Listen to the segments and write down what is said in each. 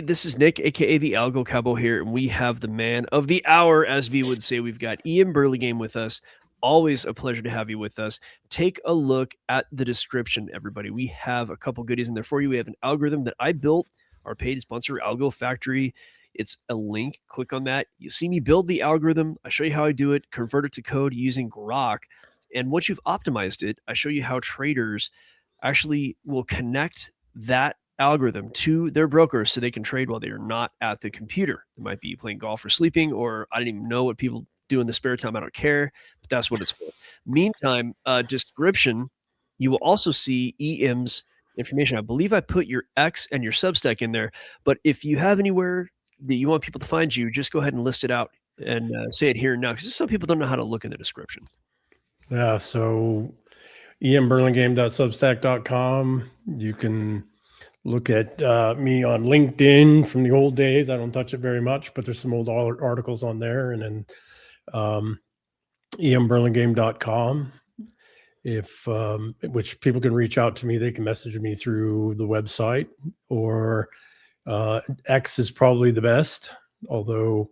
This is Nick, aka the Algo Cowboy here, and we have the man of the hour, as V would say. We've got EM Burlingame with us. Always a pleasure to have you with us. Take a look at the description, everybody. We have a couple goodies in there for you. We have an algorithm that I built, our paid sponsor, Algo Factory. It's a link. Click on that. You see me build the algorithm. I show you how I do it, convert it to code using Grok. And once you've optimized it, I show you how traders actually will connect that algorithm to their brokers so they can trade while they're not at the computer. They might be playing golf or sleeping, or I don't even know what people do in the spare time. I don't care, but that's what it's for. Meantime, description, you will also see EM's information. I believe I put your X and your Substack in there, but if you have anywhere that you want people to find you, just go ahead and list it out and say it here now, because some people don't know how to look in the description. Yeah, so emburlingame.substack.com. You can look at me on LinkedIn from the old days. I don't touch it very much, but there's some old articles on there. And then emburlingame.com. Which people can reach out to me. They can message me through the website, or X is probably the best. Although,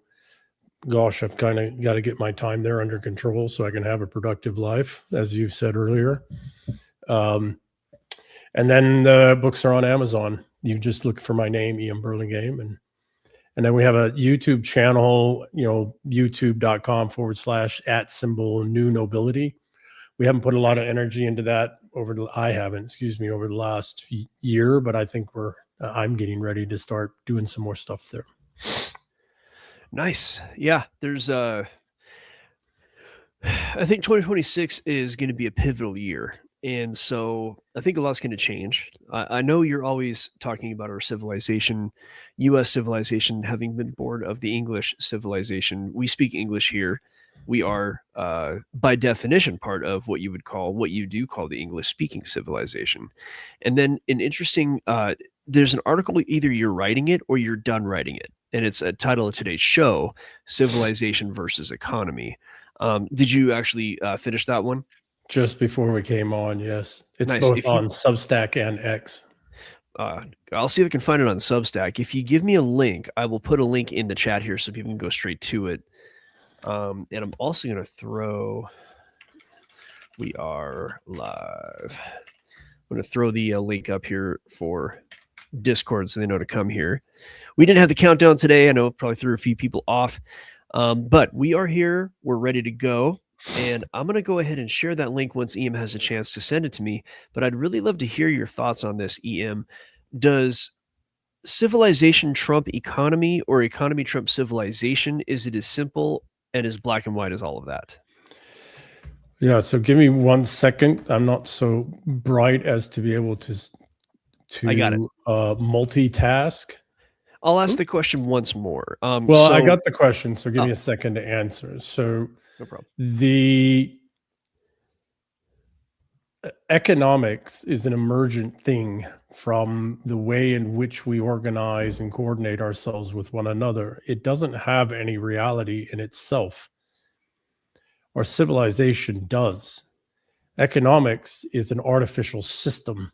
gosh, I've kind of got to get my time there under control so I can have a productive life, as you said earlier. And then the books are on Amazon. You just look for my name, EM Burlingame. And then we have a YouTube channel, youtube.com/@new nobility. We haven't put a lot of energy into that over the last year, but I think I'm getting ready to start doing some more stuff there. Nice. Yeah, there's I think 2026 is going to be a pivotal year. And so I think a lot's going to change. I know you're always talking about our civilization, U.S. civilization, having been born of the English civilization. We speak English here. We are, by definition, part of what you do call the English-speaking civilization. And then an interesting, there's an article, either you're writing it or you're done writing it. And it's a title of today's show, Civilization versus Economy. Did you actually finish that one? Just before we came on, yes. It's nice. Both on Substack and X. I'll see if I can find it on Substack. If you give me a link, I will put a link in the chat here so people can go straight to it. And I'm also going to throw, we are live. I'm going to throw the link up here for Discord so they know to come here. We didn't have the countdown today. I know it probably threw a few people off, but we are here. We're ready to go. And I'm going to go ahead and share that link once EM has a chance to send it to me. But I'd really love to hear your thoughts on this, EM. Does civilization trump economy, or economy trump civilization? Is it as simple and as black and white as all of that? Yeah, so give me 1 second. I'm not so bright as to be able to I got it. Multitask. I'll ask the question once more. I got the question, so give me a second to answer. So no problem. The economics is an emergent thing from the way in which we organize and coordinate ourselves with one another. It doesn't have any reality in itself. Our civilization does. Economics is an artificial system.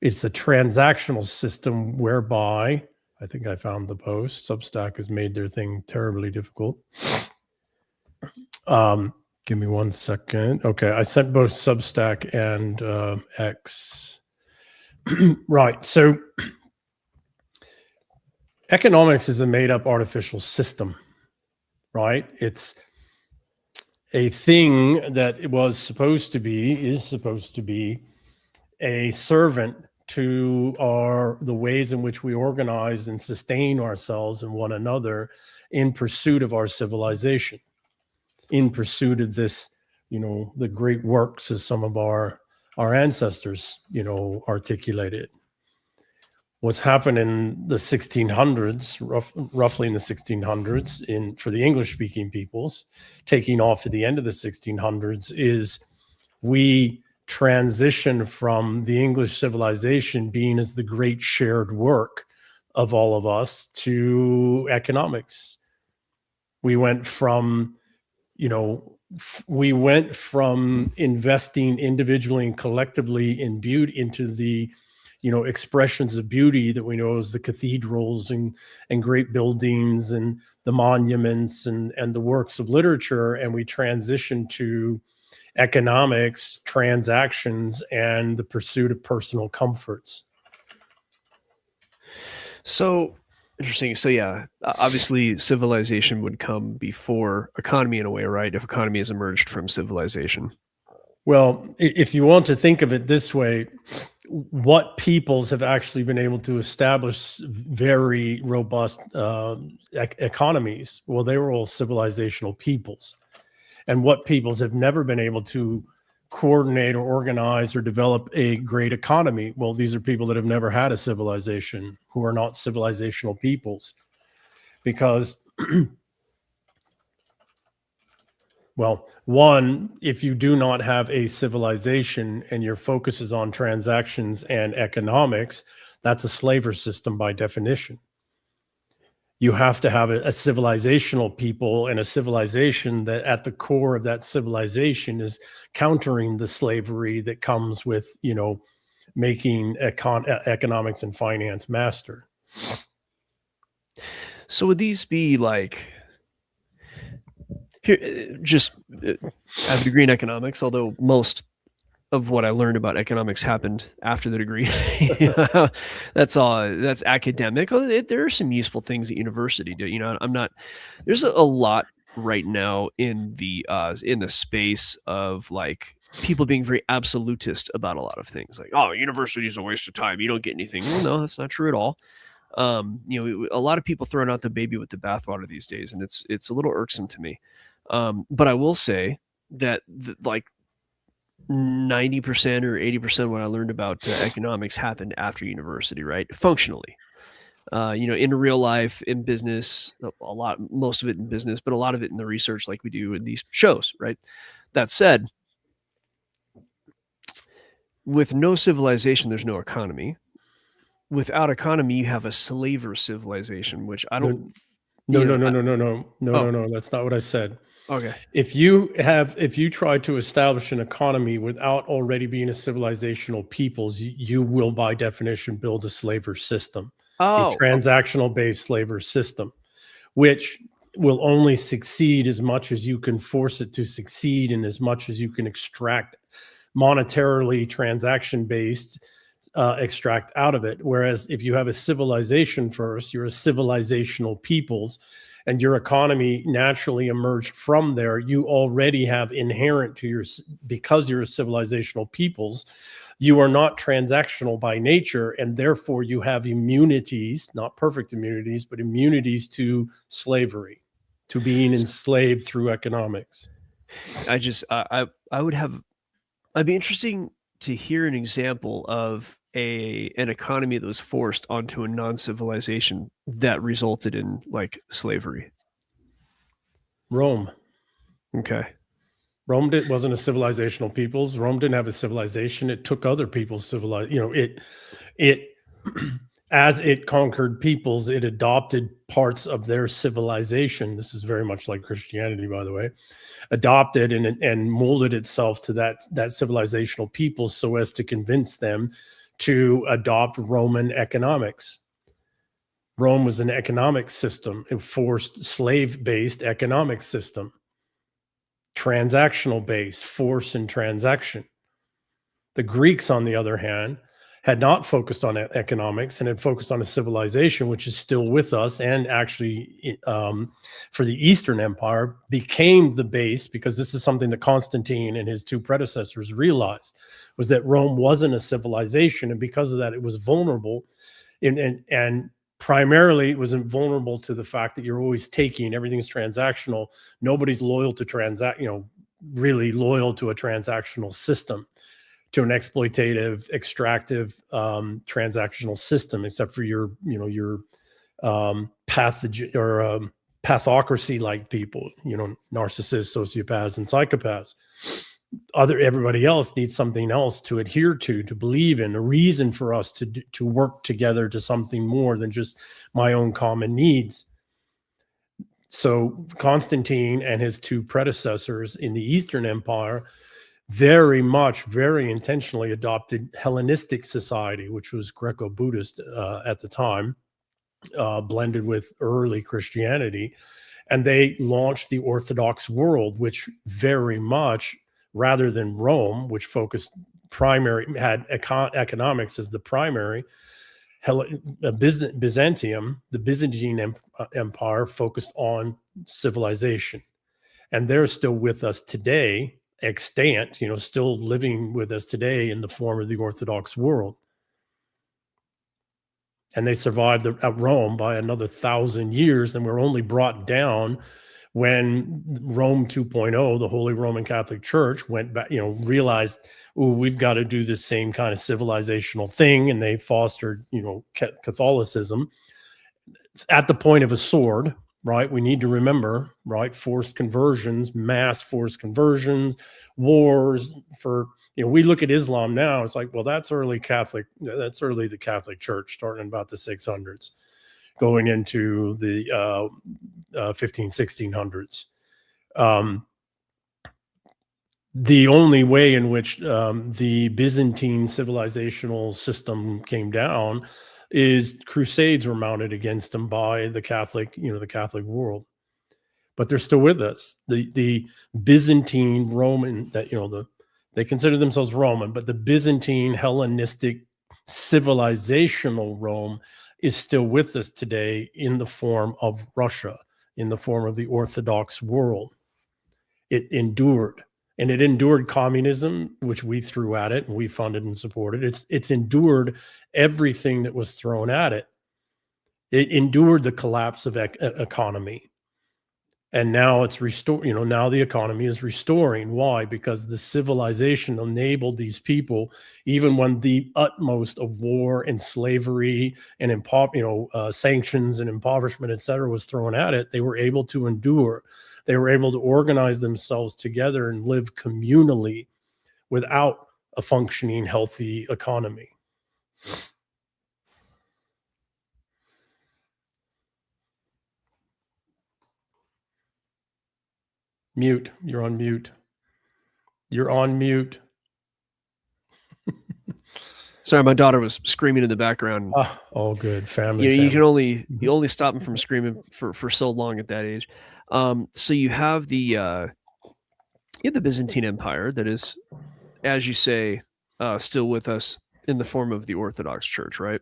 It's a transactional system whereby, I think I found the post, Substack has made their thing terribly difficult. Give me 1 second. Okay, I sent both Substack and X. Right, so economics is a made-up artificial system, right? It's a thing that is supposed to be a servant to the ways in which we organize and sustain ourselves and one another in pursuit of our civilization, in pursuit of this, the great works as some of our ancestors, articulated. What's happened in the 1600s, roughly in the 1600s, for the English-speaking peoples, taking off at the end of the 1600s, is we transition from the English civilization being as the great shared work of all of us to economics. We went from investing individually and collectively imbued into the expressions of beauty that we know as the cathedrals and great buildings and the monuments and the works of literature, and we transition to economics, transactions, and the pursuit of personal comforts. So interesting. So yeah, obviously civilization would come before economy in a way, right? If economy has emerged from civilization. Well, if you want to think of it this way, what peoples have actually been able to establish very robust economies? Well, they were all civilizational peoples. And what peoples have never been able to coordinate or organize or develop a great economy? Well, these are people that have never had a civilization, who are not civilizational peoples. Because, well, one, if you do not have a civilization and your focus is on transactions and economics, that's a slaver system by definition. You have to have a civilizational people and a civilization that at the core of that civilization is countering the slavery that comes with, making economics and finance master. So would these be like, here, just I have a degree in economics, although most of what I learned about economics happened after the degree. That's academic. There are some useful things at university. There's a lot right now in the space of like people being very absolutist about a lot of things. Like, oh, university is a waste of time. You don't get anything. Well, no, that's not true at all. A lot of people throwing out the baby with the bathwater these days, and it's a little irksome to me. But I will say that like 90% or 80% of what I learned about economics happened after university, right? Functionally, in real life, in business, most of it in business, but a lot of it in the research like we do in these shows, right? That said, with no civilization, there's no economy. Without economy, you have a slaver civilization, which I don't. No. That's not what I said. Okay. If you try to establish an economy without already being a civilizational peoples, you will by definition build a slaver system, a transactional based slaver system, which will only succeed as much as you can force it to succeed and as much as you can extract monetarily transaction based extract out of it. Whereas if you have a civilization first, you're a civilizational peoples, and your economy naturally emerged from there, you already have inherent to because you're a civilizational peoples, you are not transactional by nature, and therefore you have immunities, not perfect immunities, but immunities to slavery, to being enslaved through economics. I'd be interesting to hear an example of an economy that was forced onto a non-civilization that resulted in like slavery. Rome. Okay. Rome wasn't a civilizational peoples. Rome didn't have a civilization. It took other people's civilization. It as it conquered peoples, it adopted parts of their civilization. This is very much like Christianity, by the way. Adopted and molded itself to that civilizational peoples so as to convince them to adopt Roman economics. Rome was an economic system, a forced slave-based economic system, transactional-based, force and transaction. The Greeks, on the other hand, had not focused on economics and had focused on a civilization, which is still with us, and actually for the Eastern Empire became the base, because this is something that Constantine and his two predecessors realized, was that Rome wasn't a civilization, and because of that, it was vulnerable, and primarily it was vulnerable to the fact that you're always taking, everything's transactional. Nobody's loyal to really loyal to a transactional system, to an exploitative, extractive, transactional system, except for your pathocracy-like people, narcissists, sociopaths, and psychopaths. Everybody else needs something else to adhere to believe in, a reason for us to work together to something more than just my own common needs. So Constantine and his two predecessors in the Eastern Empire, very much, very intentionally adopted Hellenistic society, which was Greco-Buddhist at the time, blended with early Christianity. And they launched the Orthodox world, which very much, rather than Rome, which focused had economics as the primary, Byzantium, the Byzantine Empire, focused on civilization. And they're still with us today, extant, still living with us today in the form of the Orthodox world. And they survived at Rome by another 1,000 years, and were only brought down when Rome 2.0, the Holy Roman Catholic Church, went back, realized, we've got to do this same kind of civilizational thing, and they fostered, Catholicism at the point of a sword. Right, we need to remember, right, forced conversions, mass forced conversions, wars for, we look at Islam now, it's like, well, that's early the Catholic Church, starting about the 600s, going into the 1600s. The only way in which the Byzantine civilizational system came down is crusades were mounted against them by the Catholic, the Catholic world. But they're still with us. The Byzantine Roman, that they consider themselves Roman, but the Byzantine Hellenistic civilizational Rome is still with us today in the form of Russia, in the form of the Orthodox world. It endured. And it endured communism, which we threw at it and we funded and supported. It's endured everything that was thrown at it. It endured the collapse of economy. And now it's restored, now the economy is restoring. Why? Because the civilization enabled these people, even when the utmost of war and slavery and sanctions and impoverishment, et cetera, was thrown at it, they were able to endure. They were able to organize themselves together and live communally without a functioning, healthy economy. Mute. You're on mute. You're on mute. Sorry, my daughter was screaming in the background. All good. Family. You can only stop them from screaming for so long at that age. So you have the Byzantine Empire that is, as you say, still with us in the form of the Orthodox Church, right?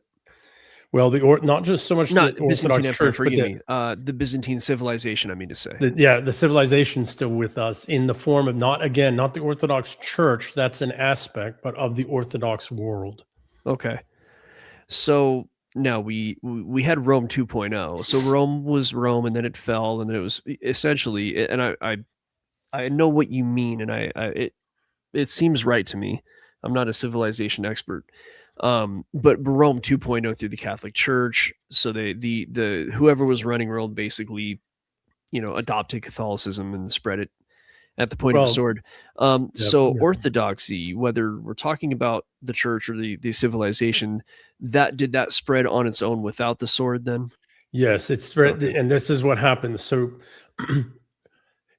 Well, not just so much not the Orthodox Empire, Church, but the Byzantine civilization, I mean to say. The civilization's still with us in the form of not the Orthodox Church, that's an aspect, but of the Orthodox world. Okay. So now we had Rome 2.0. So Rome was Rome, and then it fell, and then it was essentially, and I know what you mean, and it seems right to me. I'm not a civilization expert. But Rome 2.0 through the Catholic Church. So the whoever was running Rome basically, adopted Catholicism and spread it at the point of the sword. So orthodoxy, whether we're talking about the church or the civilization, did that spread on its own without the sword then? Yes, it spread, and this is what happens. So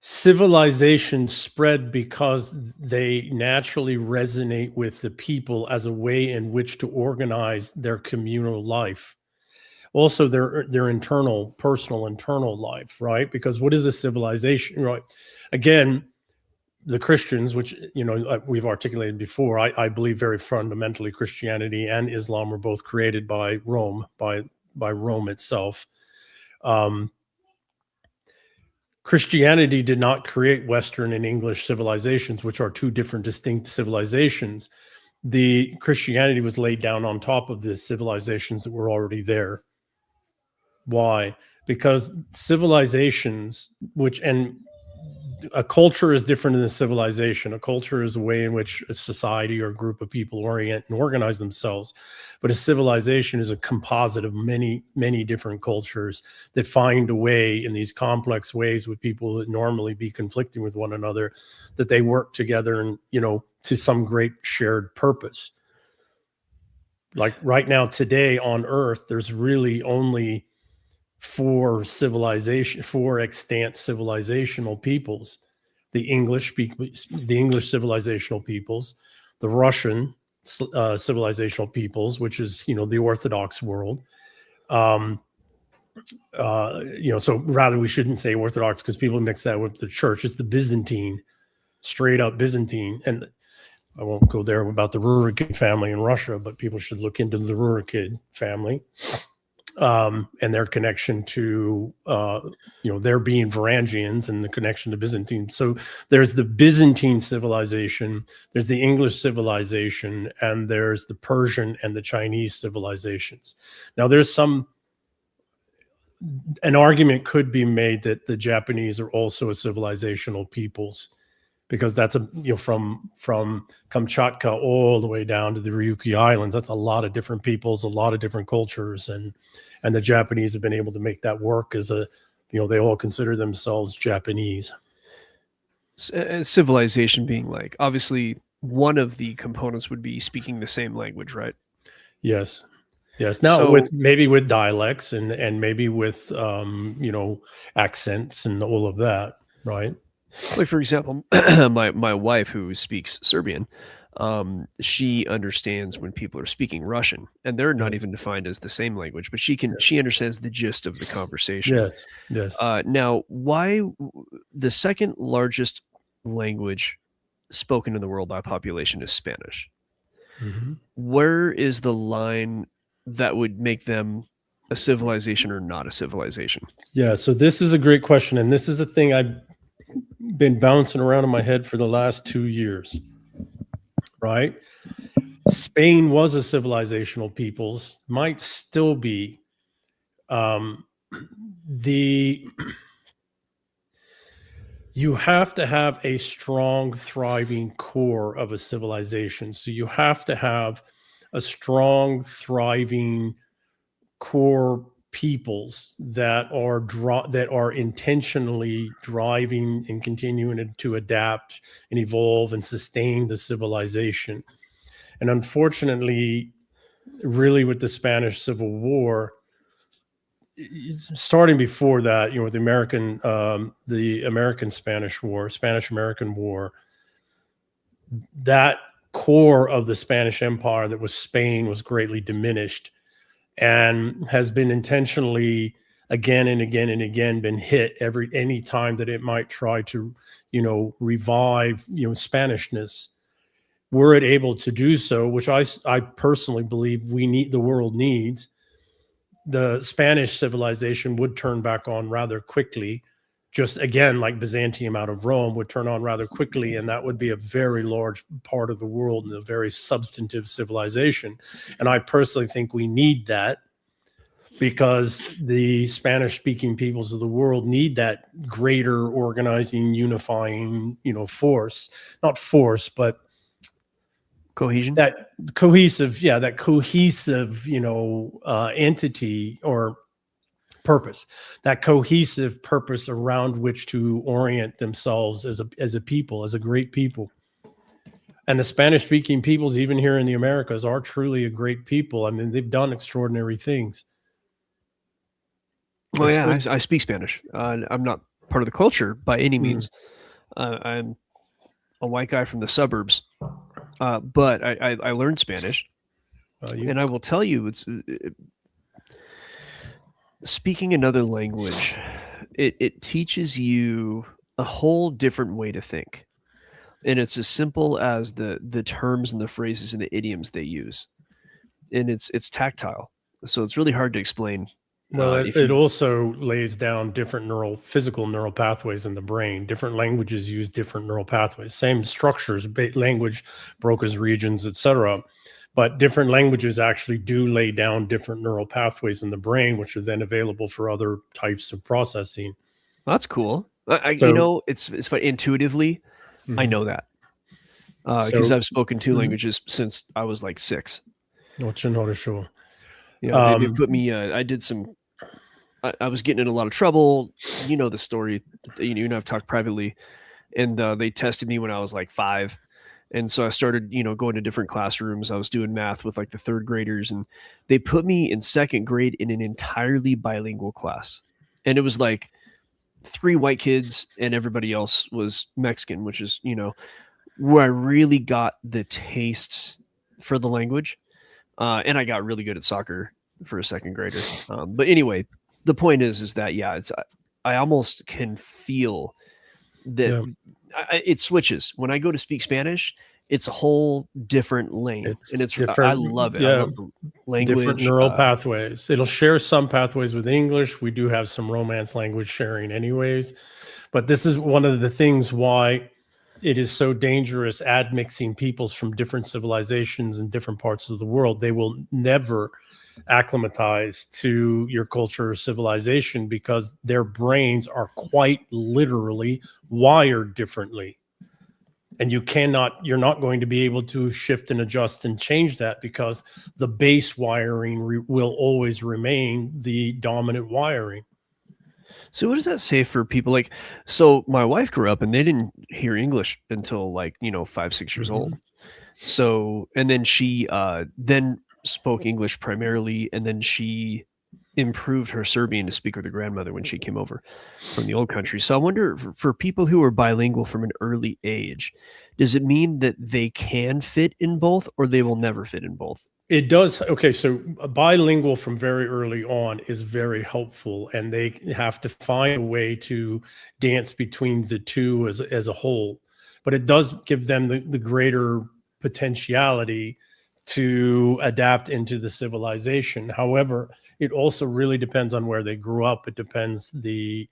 civilization spread because they naturally resonate with the people as a way in which to organize their communal life. Also, their personal internal life, right? Because what is a civilization, right? Again, the Christians, which we've articulated before, I believe very fundamentally Christianity and Islam were both created by Rome, by Rome itself. Christianity did not create Western and English civilizations, which are two different distinct civilizations. The Christianity was laid down on top of the civilizations that were already there. Why? Because civilizations, and a culture is different than a civilization. A culture is a way in which a society or a group of people orient and organize themselves. But a civilization is a composite of many, many different cultures that find a way in these complex ways with people that normally be conflicting with one another, that they work together and, to some great shared purpose. Like right now, today on Earth, there's really only four extant civilizational peoples. the English civilizational peoples, the Russian civilizational peoples, which is the Orthodox world. So rather we shouldn't say Orthodox because people mix that with the church. It's the Byzantine, straight up Byzantine. And I won't go there about the Rurikid family in Russia, but people should look into the Rurikid family and their connection to, their being Varangians and the connection to Byzantine. So there's the Byzantine civilization, there's the English civilization, and there's the Persian and the Chinese civilizations. Now there's an argument could be made that the Japanese are also a civilizational peoples, because that's from Kamchatka all the way down to the Ryukyu Islands. That's a lot of different peoples, a lot of different cultures, and the Japanese have been able to make that work as they all consider themselves Japanese. Civilization being like, obviously one of the components would be speaking the same language, right? Yes. Now maybe with dialects and maybe with accents and all of that, right? Like, for example, my wife, who speaks Serbian, she understands when people are speaking Russian, and they're not even defined as the same language, but she understands the gist of the conversation. Yes. Now, why the second largest language spoken in the world by population is Spanish? Mm-hmm. Where is the line that would make them a civilization or not a civilization? Yeah, so this is a great question, and this is a thing I've been bouncing around in my head for the last 2 years, right? Spain was a civilizational peoples, might still be. You have to have a strong, thriving core of a civilization. So you have to have a strong, thriving core peoples that are intentionally driving and continuing to adapt and evolve and sustain the civilization. And unfortunately, really with the Spanish Civil War, starting before that, with the Spanish-American War, that core of the Spanish Empire that was Spain was greatly diminished, and has been intentionally again and again and again been hit any time that it might try to, revive, Spanishness. Were it able to do so, which I personally believe the world needs, the Spanish civilization would turn back on rather quickly, just again, like Byzantium out of Rome would turn on rather quickly. And that would be a very large part of the world and a very substantive civilization. And I personally think we need that, because the Spanish-speaking peoples of the world need that greater organizing, unifying, force, not force, but cohesion, that cohesive entity or purpose, that cohesive purpose around which to orient themselves as a people, as a great people. And the Spanish-speaking peoples, even here in the Americas, are truly a great people. I mean, they've done extraordinary things. Oh yeah, I speak Spanish. I'm not part of the culture by any means. I'm a white guy from the suburbs, but I learned Spanish, and I will tell you, speaking another language, it teaches you a whole different way to think, and it's as simple as the terms and the phrases and the idioms they use, and it's tactile, so it's really hard to explain. Well, it also lays down different physical neural pathways in the brain. Different languages use different neural pathways. Same structures, language, Broca's regions, etc. But different languages actually do lay down different neural pathways in the brain, which are then available for other types of processing. That's cool. It's fun. Intuitively, I know that because I've spoken 2 languages since I was like 6. Yeah, they put me. I did some. I was getting in a lot of trouble. You know the story. You and I've talked privately, and they tested me when I was like 5, and so I started, going to different classrooms. I was doing math with like the 3rd graders, and they put me in 2nd grade in an entirely bilingual class, and it was like 3 white kids and everybody else was Mexican, which is, where I really got the taste for the language. And I got really good at soccer for a second grader. But anyway, the point is that, yeah, I almost can feel that it switches. When I go to speak Spanish, it's a whole different lane. And it's different. I love it. Yeah, I love the language. different neural pathways. It'll share some pathways with English. We do have some Romance language sharing anyways. But this is one of the things why it is so dangerous admixing peoples from different civilizations in different parts of the world. They will never acclimatize to your culture or civilization because their brains are quite literally wired differently. And you're not going to be able to shift and adjust and change that because the base wiring will always remain the dominant wiring. So what does that say for people? Like, so my wife grew up and they didn't hear English until 5, 6 years old. So, and then she then spoke English primarily, and then she improved her Serbian to speak with her grandmother when she came over from the old country. So I wonder, for people who are bilingual from an early age, does it mean that they can fit in both, or they will never fit in both? It does. Okay, so bilingual from very early on is very helpful, and they have to find a way to dance between the two as a whole. But it does give them the greater potentiality to adapt into the civilization. However, it also really depends on where they grew up. It depends. The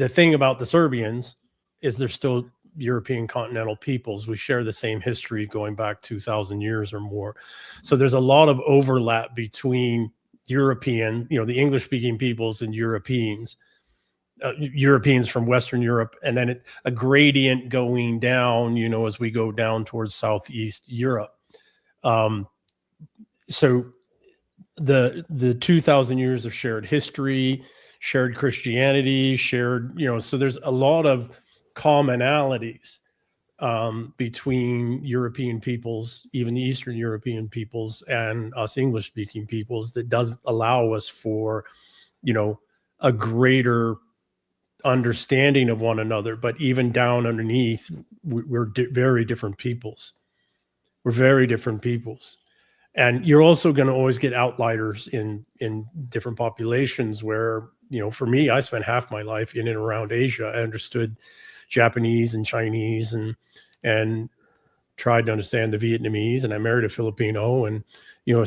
thing about the Serbians is they're still European continental peoples. We share the same history going back 2,000 years or more. So there's a lot of overlap between European, the English speaking peoples and Europeans. Europeans from Western Europe, and then a gradient going down, as we go down towards Southeast Europe. So the 2,000 years of shared history, shared Christianity, shared, so there's a lot of commonalities between European peoples, even the Eastern European peoples, and us English-speaking peoples that does allow us for, a greater understanding of one another. But even down underneath, we're very different peoples. We're very different peoples. And you're also going to always get outliers in different populations where, for me, I spent half my life in and around Asia. I understood Japanese and Chinese and tried to understand the Vietnamese, and I married a Filipino. And,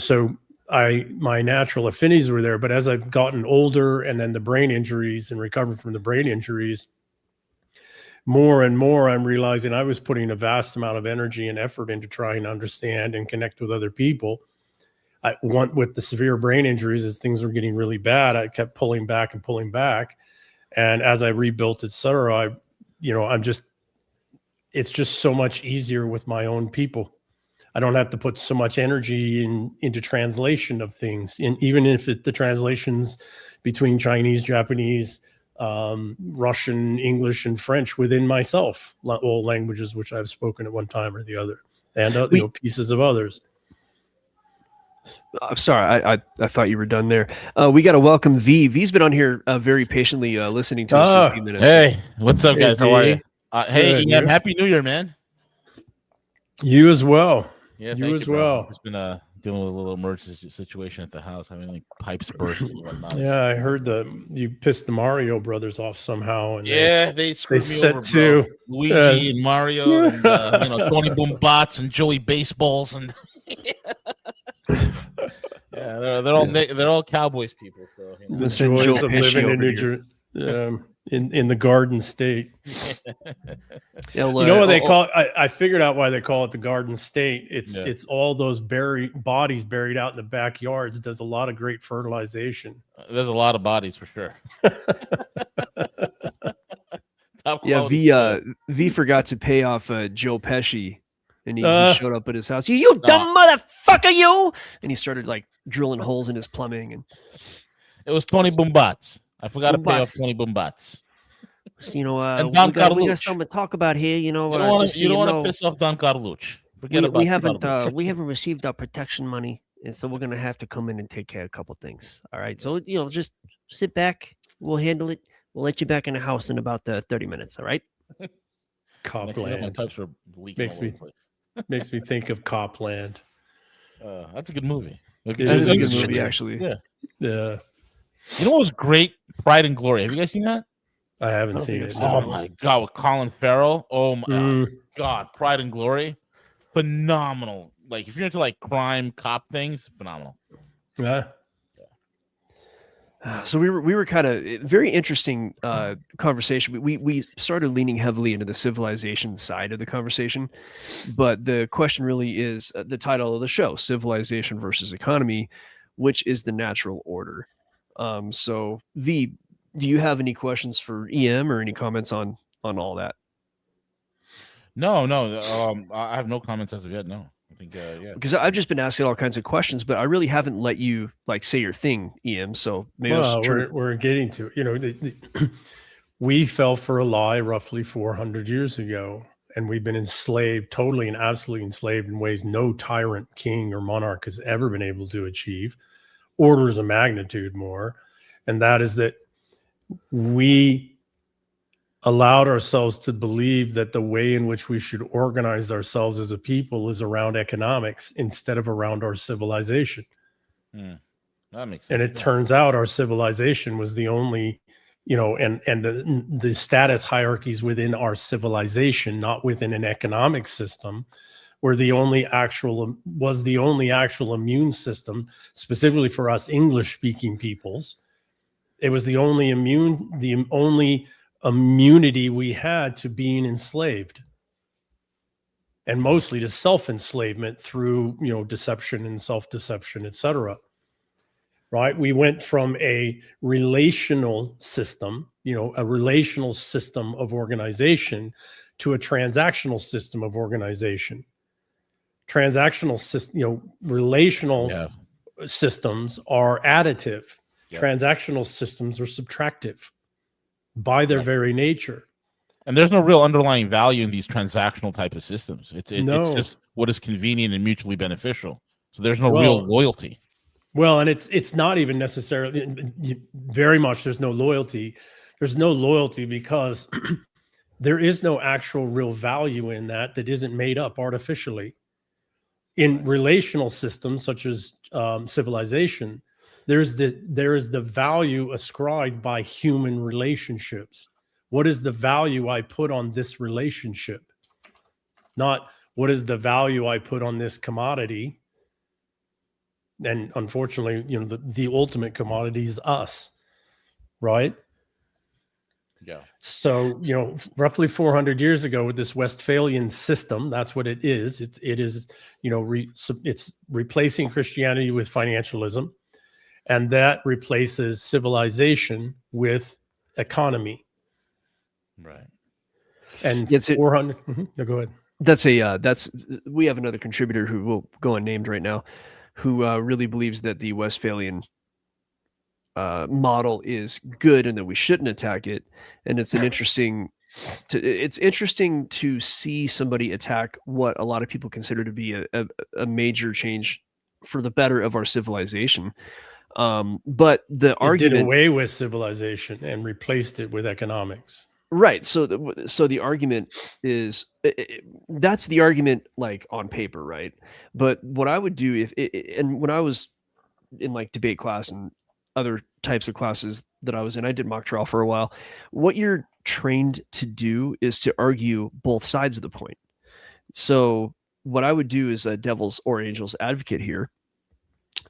so my natural affinities were there. But as I've gotten older and then the brain injuries and recovered from the brain injuries, more and more I'm realizing I was putting a vast amount of energy and effort into trying to understand and connect with other people. With the severe brain injuries, as things were getting really bad, I kept pulling back. And as I rebuilt, et cetera, it's just so much easier with my own people. I don't have to put so much energy into translation of things. And even if the translations between Chinese, Japanese, Russian, English, and French within myself, all languages which I've spoken at one time or the other, and pieces of others. I'm sorry, I thought you were done there. We got to welcome V. V's been on here very patiently listening to us for a few minutes. Hey, what's up, guys? How are you? Hey, EM, Happy New Year, man. You as well. Yeah, you as well. I've just been dealing with a little emergency situation at the house, having pipes burst and whatnot. Yeah, I heard you pissed the Mario brothers off somehow. And they screwed me over, too. Luigi and Mario, and Tony Boombots and Joey Baseballs, and yeah, they're all Cowboys people. So the joys of living in New Jersey. In the Garden State. You know what they call it? I figured out why they call it the Garden State. It's all those bodies buried out in the backyards. It does a lot of great fertilization. There's a lot of bodies for sure. Yeah, V forgot to pay off Joe Pesci, and he showed up at his house. You dumb motherfucker, you! And he started drilling holes in his plumbing. And it was Tony Boombots. I forgot to pay off Tony Boombots. And Don Carlucci. We got something to talk about here. You don't want to piss off Don Carlucci. We haven't received our protection money, and so we're gonna have to come in and take care of a couple things. All right, so just sit back. We'll handle it. We'll let you back in the house in about 30 minutes. All right. Next thing you know, my Copland types are leaking makes all over me the place. makes me think of Copland. That's a good movie. It That is is a a good good movie, movie. actually. Yeah. Yeah, You know what was great? Pride and Glory. Have you guys seen that? I haven't I don't seen think I've it. seen No. Oh my god, with Colin Farrell. Oh my god, Pride and Glory, phenomenal. Like if you're into like crime cop things, phenomenal. Yeah. So we were kind of very interesting conversation. We started leaning heavily into the civilization side of the conversation, but the question really is the title of the show: civilization versus economy, which is the natural order. So V, do you have any questions for EM or any comments on all that? No, I have no comments as of yet. No, I think yeah. Because I've just been asking all kinds of questions, but I really haven't let you like say your thing, EM. So maybe that's Well, true. we're getting to we fell for a lie roughly 400 years ago, and we've been enslaved, totally and absolutely enslaved in ways no tyrant, king, or monarch has ever been able to achieve, orders of magnitude more. And that is that we allowed ourselves to believe that the way in which we should organize ourselves as a people is around economics instead of around our civilization. That makes sense. And it turns out our civilization was the only, and the status hierarchies within our civilization, not within an economic system, was the only actual immune system, specifically for us English speaking peoples. It was the only immunity we had to being enslaved, and mostly to self-enslavement through deception and self-deception, etc. Right? We went from a relational system, a relational system of organization, to a transactional system of organization. Transactional system, relational systems are additive. Transactional systems are subtractive by their very nature. And there's no real underlying value in these transactional type of systems. It's No. just what is convenient and mutually beneficial. So there's no real loyalty. Well, and it's not even necessarily very much. There's no loyalty. There's no loyalty because there is no actual real value in that isn't made up artificially. In relational systems such as civilization, there is the value ascribed by human relationships. What is the value I put on this relationship? Not what is the value I put on this commodity. And unfortunately, the ultimate commodity is us, right? Yeah. So, roughly 400 years ago with this Westphalian system, that's what it is. It is, it's replacing Christianity with financialism, and that replaces civilization with economy. Right. And It's 400. No, go ahead. We have another contributor who will go unnamed right now, who really believes that the Westphalian model is good and that we shouldn't attack it. And it's interesting to see somebody attack what a lot of people consider to be a major change for the better of our civilization. But the argument did away with civilization and replaced it with economics. Right. So the argument is that's the argument like on paper, right? But what I would do and when I was in like debate class and other types of classes that I was in, I did mock trial for a while. What you're trained to do is to argue both sides of the point. So what I would do is a devil's or angel's advocate here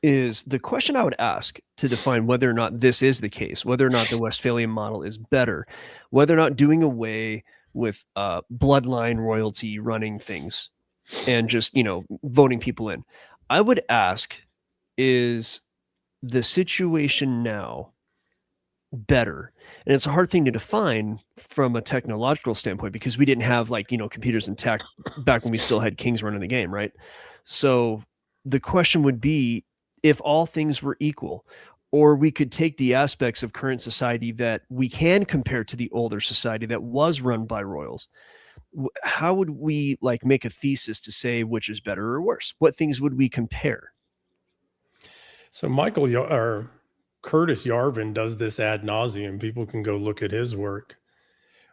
is the question I would ask to define whether or not this is the case, whether or not the Westphalian model is better, whether or not doing away with bloodline royalty running things and just, voting people in. I would ask, is the situation now better? And it's a hard thing to define from a technological standpoint because we didn't have computers and tech back when we still had kings running the game, right? So the question would be, if all things were equal, or we could take the aspects of current society that we can compare to the older society that was run by royals, how would we make a thesis to say which is better or worse? What things would we compare? So Michael, Curtis Yarvin does this ad nauseum. People can go look at his work.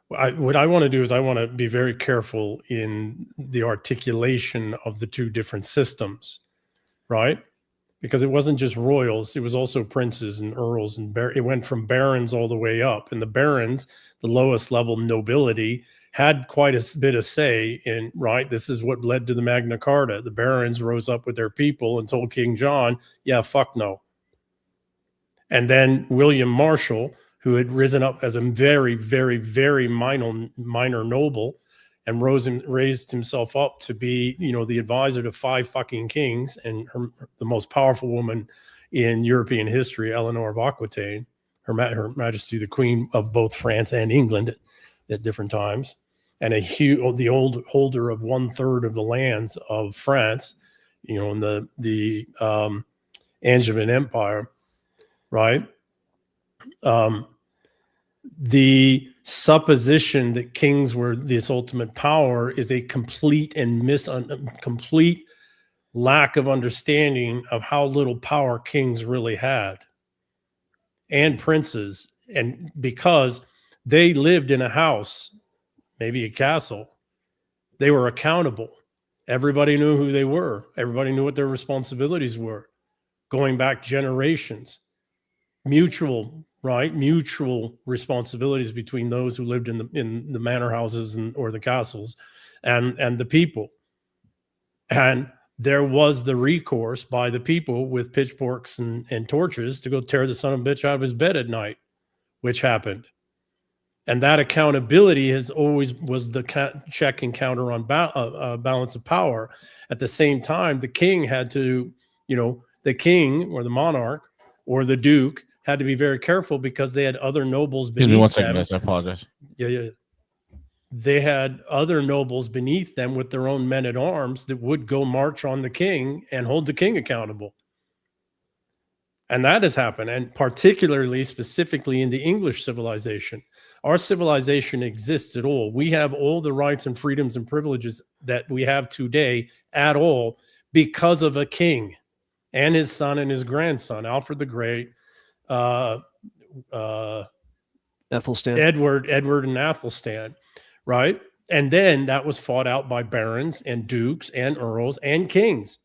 What I want to do is I want to be very careful in the articulation of the two different systems, right? Because it wasn't just royals, it was also princes and earls and it went from barons all the way up. And the barons, the lowest level nobility, had quite a bit of say in, right? This is what led to the Magna Carta. The barons rose up with their people and told King John, yeah, fuck no. And then William Marshall, who had risen up as a very, very, very minor noble and raised himself up to be, the advisor to 5 fucking kings and the most powerful woman in European history, Eleanor of Aquitaine, her Majesty the Queen of both France and England at different times, and the old holder of 1/3 of the lands of France, in the Angevin Empire, right? The supposition that kings were this ultimate power is a complete complete lack of understanding of how little power kings really had, and princes. And because they lived in a house, maybe a castle, they were accountable. Everybody knew who they were. Everybody knew what their responsibilities were, going back generations. Mutual responsibilities between those who lived in the manor houses or the castles and the people. And there was the recourse by the people with pitchforks and torches to go tear the son of a bitch out of his bed at night, which happened. And that accountability was the check and counter on balance of power. At the same time, the king had to, the king or the monarch or the duke had to be very careful because they had other nobles beneath them. Excuse me 1 second, guys. I apologize. Yeah. They had other nobles beneath them with their own men at arms that would go march on the king and hold the king accountable. And that has happened, and specifically in the English civilization. Our civilization exists at all. We have all the rights and freedoms and privileges that we have today at all because of a king and his son and his grandson, Alfred the Great, Athelstan. Edward and Athelstan, right? And then that was fought out by barons and dukes and earls and kings,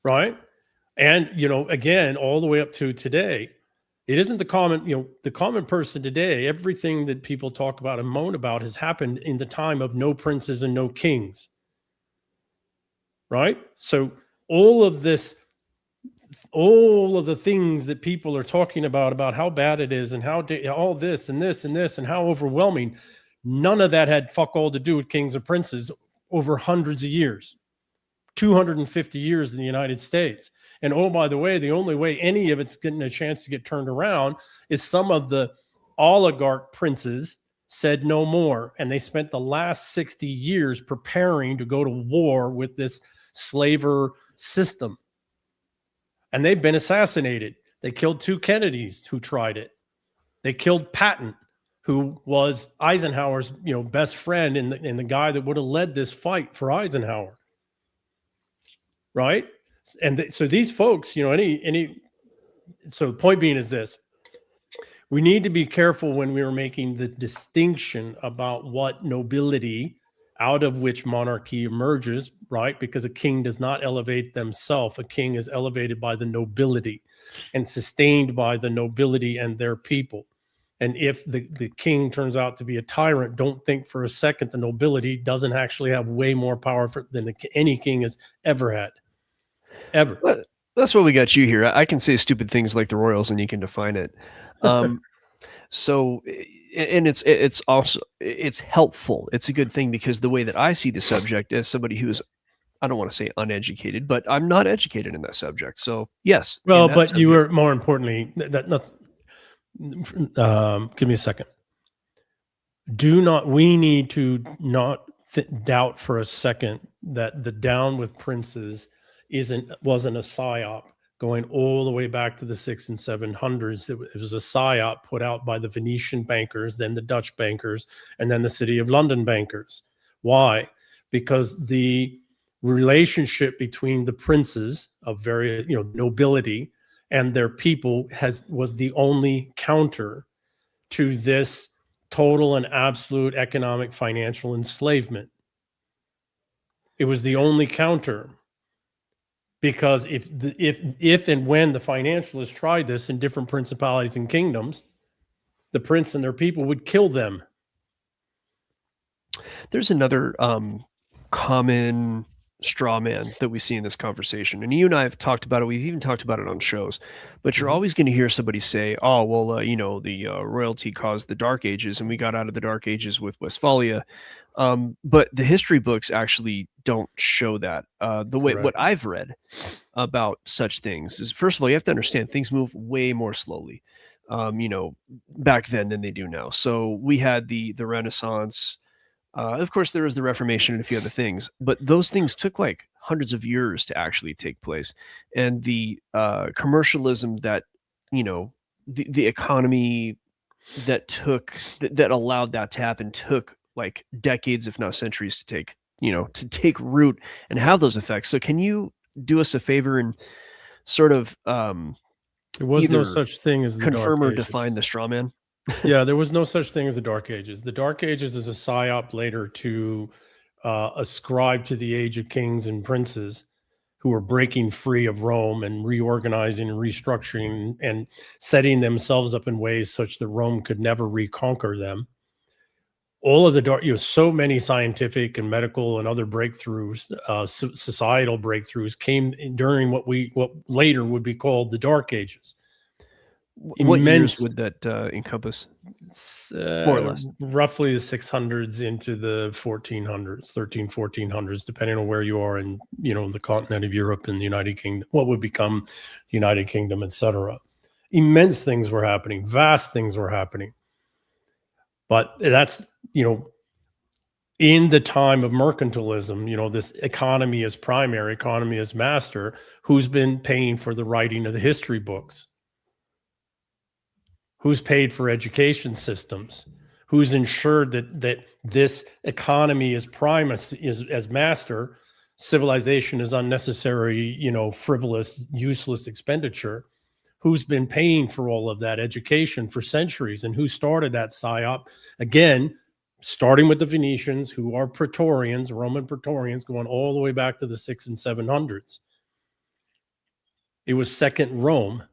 right? And, again, all the way up to today, it isn't the common person today. Everything that people talk about and moan about has happened in the time of no princes and no kings, right? So all of the things that people are talking about how bad it is and how all this and this and this and how overwhelming, none of that had fuck all to do with kings or princes over hundreds of years, 250 years in the United States. And oh, by the way, the only way any of it's getting a chance to get turned around is some of the oligarch princes said no more. And they spent the last 60 years preparing to go to war with this slaver system. And they've been assassinated. They killed 2 Kennedys who tried it. They killed Patton, who was Eisenhower's, best friend and the guy that would have led this fight for Eisenhower. Right? And so these folks, so the point being is this: we need to be careful when we are making the distinction about what nobility out of which monarchy emerges, right? Because a king does not elevate themselves. A king is elevated by the nobility and sustained by the nobility and their people. And if the king turns out to be a tyrant, don't think for a second the nobility doesn't actually have way more power than any king has ever had. Ever. That's why we got you here. I can say stupid things like the Royals and you can define it. So, and it's also, it's helpful. It's a good thing because the way that I see the subject as somebody who's, I don't want to say uneducated, but I'm not educated in that subject. So yes. Well, but subject, you were more importantly, give me a second. We need to not doubt for a second that the down with princes wasn't a psyop going all the way back to the 600s and 700s. It was a psyop put out by the Venetian bankers, then the Dutch bankers, and then the City of London bankers. Why? Because the relationship between the princes of various, nobility and their people was the only counter to this total and absolute economic financial enslavement. It was the only counter, because if and when the financialists tried this in different principalities and kingdoms, the prince and their people would kill them. There's another common straw man that we see in this conversation, and you and I have talked about it. We've even talked about it on shows, but you're always going to hear somebody say, oh, well, the royalty caused the Dark Ages and we got out of the Dark Ages with Westphalia. But the history books actually don't show that. The way Correct. what I've read about such things is, first of all, you have to understand things move way more slowly, back then than they do now. So we had the Renaissance. Of course, there was the Reformation and a few other things, but those things took like hundreds of years to actually take place. And the commercialism that, the economy that allowed that to happen took like decades, if not centuries, to take root and have those effects. So can you do us a favor and sort of there was no such thing as the confirm Dark or Ages. define the straw man? Yeah, there was no such thing as the Dark Ages. The Dark Ages is a psyop later to ascribe to the age of kings and princes who were breaking free of Rome and reorganizing and restructuring and setting themselves up in ways such that Rome could never reconquer them. All of the so many scientific and medical and other breakthroughs, societal breakthroughs, came during what later would be called the Dark Ages. What years would that encompass? More or less. Roughly the 600s into the 1400s, 1400s, depending on where you are in, the continent of Europe and the United Kingdom, what would become the United Kingdom, etc. Immense things were happening, vast things were happening. But that's, in the time of mercantilism, this economy is primary, economy is master, who's been paying for the writing of the history books? Who's paid for education systems? Who's ensured that this economy is prime as master, civilization is unnecessary, frivolous, useless expenditure? Who's been paying for all of that education for centuries, and who started that psyop? Again, starting with the Venetians, who are Praetorians, Roman Praetorians, going all the way back to the 600s and 700s. It was Second Rome.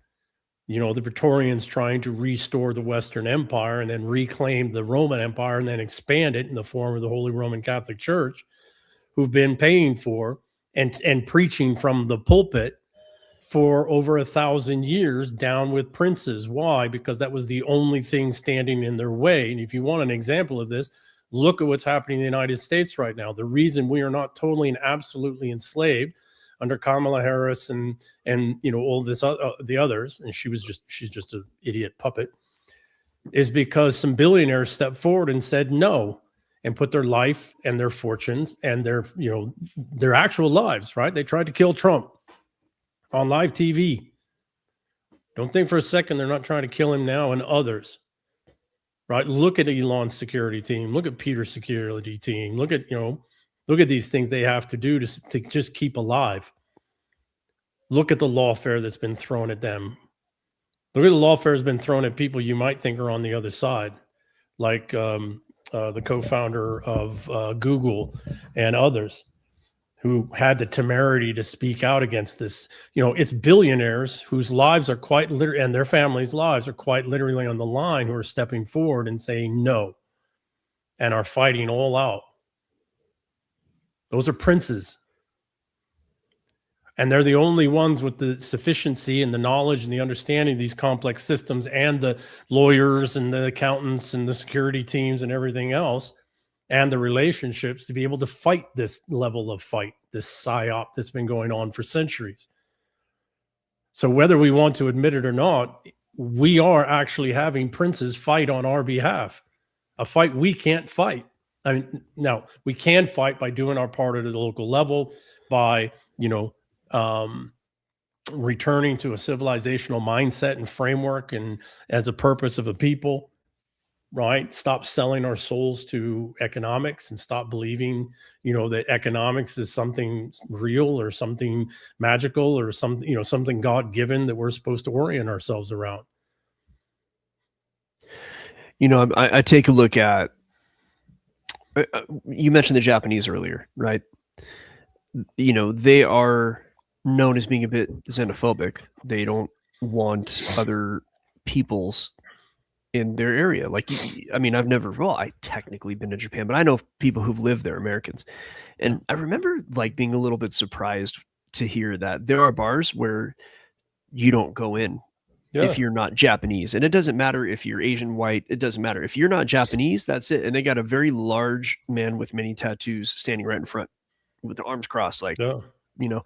The Praetorians trying to restore the Western Empire and then reclaim the Roman Empire and then expand it in the form of the Holy Roman Catholic Church, who've been paying for and preaching from the pulpit for over 1,000 years down with princes. Why? Because that was the only thing standing in their way. And if you want an example of this, look at what's happening in the United States right now. The reason we are not totally and absolutely enslaved under Kamala Harris and all this the others, and she's just an idiot puppet, is because some billionaires stepped forward and said no, and put their life and their fortunes and their actual lives, right? They tried to kill Trump on live TV. Don't think for a second they're not trying to kill him now, and others, right? Look at Elon's security team. Look at Peter's security team. Look at these things they have to do to just keep alive. Look at the lawfare that's been thrown at them. Look at the lawfare that's been thrown at people you might think are on the other side, like the co-founder of Google and others who had the temerity to speak out against this. It's billionaires whose lives are quite literally, and their families' lives are quite literally on the line, who are stepping forward and saying no and are fighting all out. Those are princes. And they're the only ones with the sufficiency and the knowledge and the understanding of these complex systems, and the lawyers and the accountants and the security teams and everything else, and the relationships to be able to fight this level of fight, this psyop that's been going on for centuries. So whether we want to admit it or not, we are actually having princes fight on our behalf, a fight we can't fight. I mean, now we can fight by doing our part at the local level, by, returning to a civilizational mindset and framework and as a purpose of a people. right? Stop selling our souls to economics and stop believing, that economics is something real or something magical or something, something God given that we're supposed to orient ourselves around. I take a look at, you mentioned the Japanese earlier, right? They are known as being a bit xenophobic. They don't want other peoples in their area. Like, I technically been to Japan, but I know people who've lived there, Americans. And I remember like being a little bit surprised to hear that there are bars where you don't go in if you're not Japanese. And it doesn't matter if you're Asian, white, it doesn't matter. If you're not Japanese, that's it. And they got a very large man with many tattoos standing right in front with their arms crossed, like, Yeah. you know.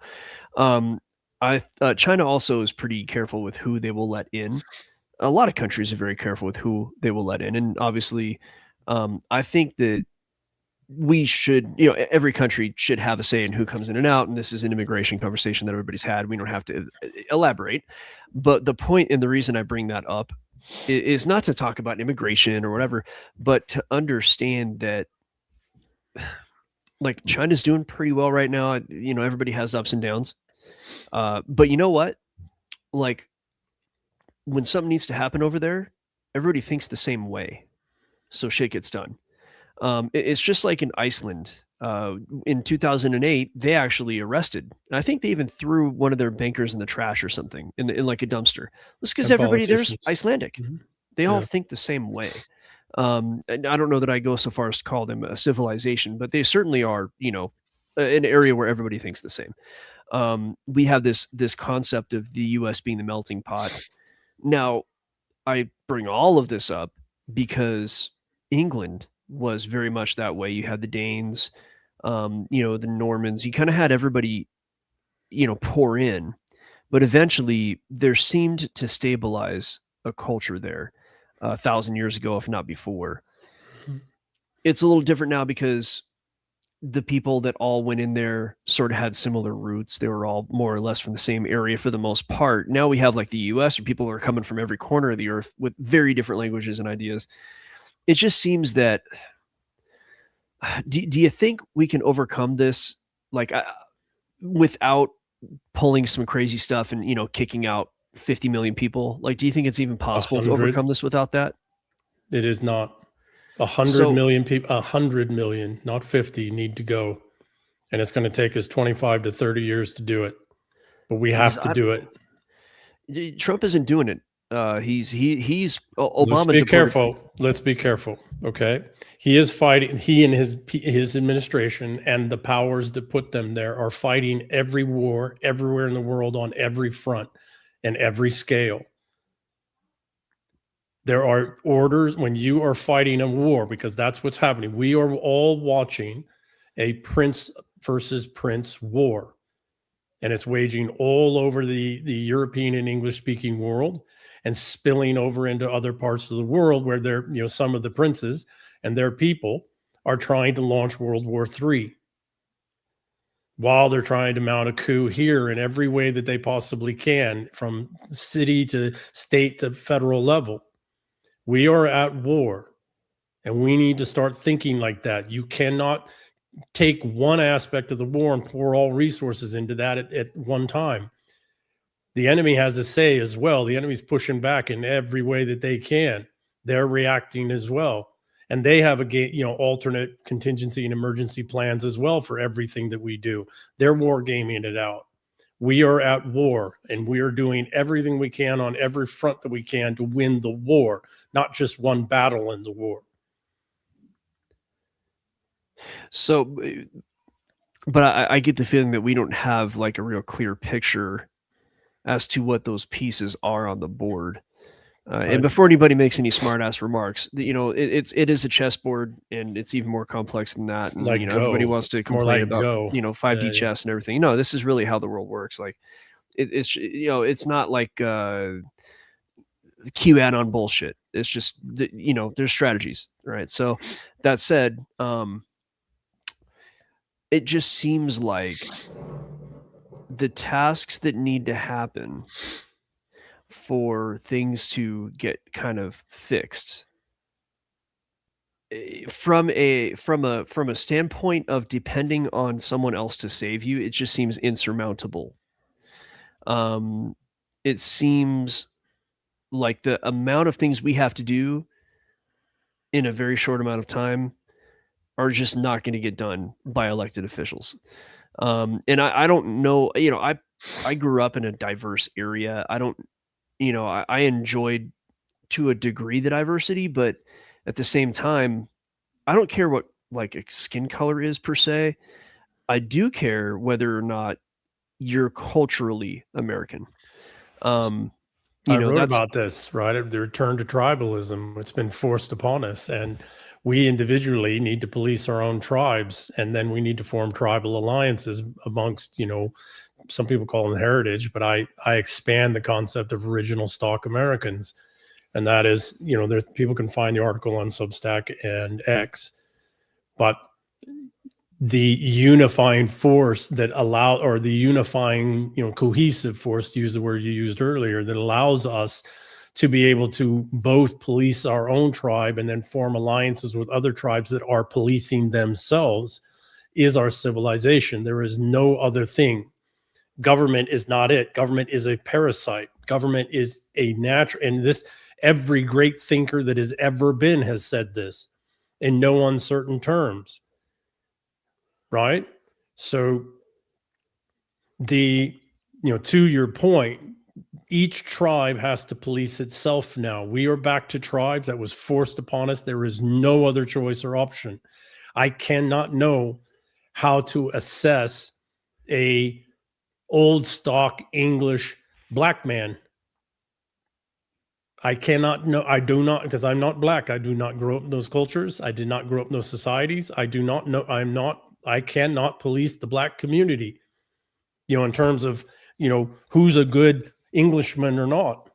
Um, China also is pretty careful with who they will let in. A lot of countries are very careful with who they will let in, and obviously, I think that we should, every country should have a say in who comes in and out. And this is an immigration conversation that everybody's had. We don't have to elaborate, but the point and the reason I bring that up is not to talk about immigration or whatever, but to understand that like China's doing pretty well right now. Everybody has ups and downs. But you know what? Like when something needs to happen over there, everybody thinks the same way. So shit gets done. It's just like in Iceland. In 2008, they actually arrested. I think they even threw one of their bankers in the trash or something in like a dumpster. It's because everybody there's Icelandic. Mhm. They all think the same way. And I don't know that I go so far as to call them a civilization, but they certainly are, an area where everybody thinks the same. We have this concept of the U.S. being the melting pot. Now, I bring all of this up because England was very much that way. You had the Danes, the Normans. You kind of had everybody, pour in, but eventually there seemed to stabilize a culture there 1,000 years ago, if not before. Mhm. It's a little different now because the people that all went in there sort of had similar roots. They were all more or less from the same area for the most part. Now we have like the US, where people are coming from every corner of the earth with very different languages and ideas. It just seems that, do you think we can overcome this like without pulling some crazy stuff and, kicking out 50 million people? Like, do you think it's even possible to 100. overcome this without that? It is not. 100 So million people, 100 million, not 50, need to go. And it's going to take us 25 to 30 years to do it. But we have to do it. Trump isn't doing it. He's Obama. Let's be careful. Let's be careful. Okay. He is fighting. He and his administration and the powers that put them there are fighting every war everywhere in the world on every front and every scale. There are orders when you are fighting a war, because that's what's happening. We are all watching a prince versus prince war, and it's waging all over the European and English speaking world and spilling over into other parts of the world where they're, some of the princes and their people are trying to launch World War III while they're trying to mount a coup here in every way that they possibly can, from city to state to federal level. We are at war, and we need to start thinking like that. You cannot take one aspect of the war and pour all resources into that at one time. The enemy has a say as well. The enemy's pushing back in every way that they can. They're reacting as well. And they have alternate contingency and emergency plans as well for everything that we do. They're war gaming it out. We are at war, and we are doing everything we can on every front that we can to win the war, not just one battle in the war. So, but I get the feeling that we don't have like a real clear picture as to what those pieces are on the board. And before anybody makes any smart ass remarks, it is a chessboard, and it's even more complex than that. And like everybody wants to complain about 5D chess and everything. No, this is really how the world works. Like it's not like QAnon bullshit. It's just there's strategies, right? So that said, it just seems like the tasks that need to happen for things to get kind of fixed from a standpoint of depending on someone else to save you, it just seems insurmountable. It seems like the amount of things we have to do in a very short amount of time are just not going to get done by elected officials. And I don't know, I grew up in a diverse area. I don't, I enjoyed to a degree the diversity, but at the same time, I don't care what like a skin color is per se. I do care whether or not you're culturally American. I wrote about this, right? The return to tribalism. It's been forced upon us, and we individually need to police our own tribes, and then we need to form tribal alliances amongst, some people call them heritage, but I expand the concept of original stock Americans. And that is, there people can find the article on Substack and X, but the unifying force that the unifying, cohesive force, to use the word you used earlier, that allows us to be able to both police our own tribe and then form alliances with other tribes that are policing themselves is our civilization. There is no other thing. Government is not it. Government is a parasite. Government is a natural, and this, every great thinker that has ever been has said this in no uncertain terms, right? So to your point, each tribe has to police itself now. We are back to tribes. That was forced upon us. There is no other choice or option. I cannot know how to assess a old stock English black man. I cannot know. I do not, because I'm not black. I do not grow up in those cultures. I did not grow up in those societies. I do not know. I cannot police the black community, in terms of, who's a good Englishman or not.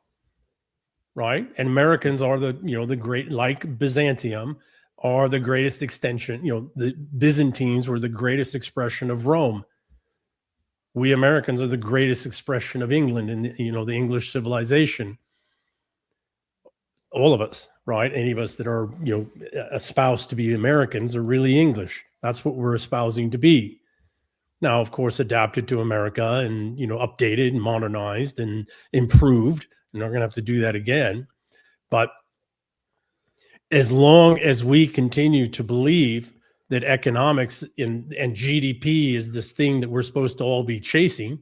Right. And Americans are the great, like Byzantium, are the greatest extension. The Byzantines were the greatest expression of Rome. We Americans are the greatest expression of England and, the English civilization. All of us, right? Any of us that are, espoused to be Americans are really English. That's what we're espousing to be. Now, of course, adapted to America and, updated and modernized and improved. And we're going to have to do that again. But as long as we continue to believe that economics and GDP is this thing that we're supposed to all be chasing,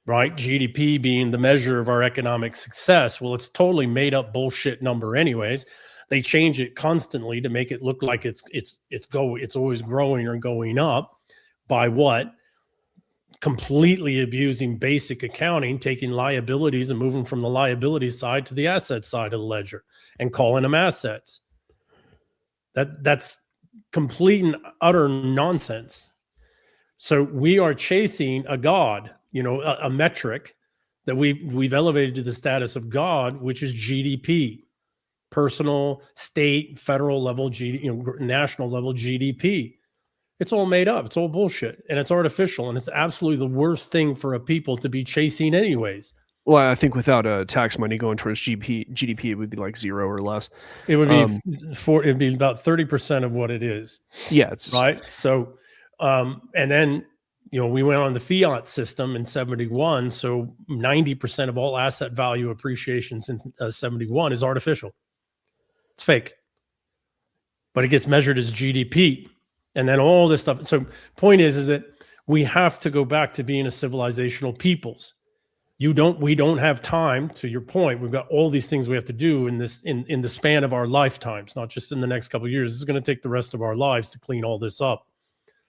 right? GDP being the measure of our economic success. Well, it's totally made up bullshit number anyways. They change it constantly to make it look like it's always growing or going up. By what? Completely abusing basic accounting, taking liabilities and moving from the liability side to the asset side of the ledger and calling them assets. That's complete and utter nonsense. So we are chasing a God, a metric that we've elevated to the status of God, which is GDP, personal, state, federal level, national level GDP. It's all made up. It's all bullshit, and it's artificial, and it's absolutely the worst thing for a people to be chasing anyways. Well, I think without tax money going towards GDP, it would be like 0 or less. It would be it'd be about 30% of what it is. Yeah, it's right. So, and then we went on the fiat system in 71. So 90% of all asset value appreciation since 71 is artificial. It's fake, but it gets measured as GDP. And then all this stuff. So point is that we have to go back to being a civilizational peoples. We don't have time, to your point. We've got all these things we have to do in the span of our lifetimes, not just in the next couple of years. This is going to take the rest of our lives to clean all this up.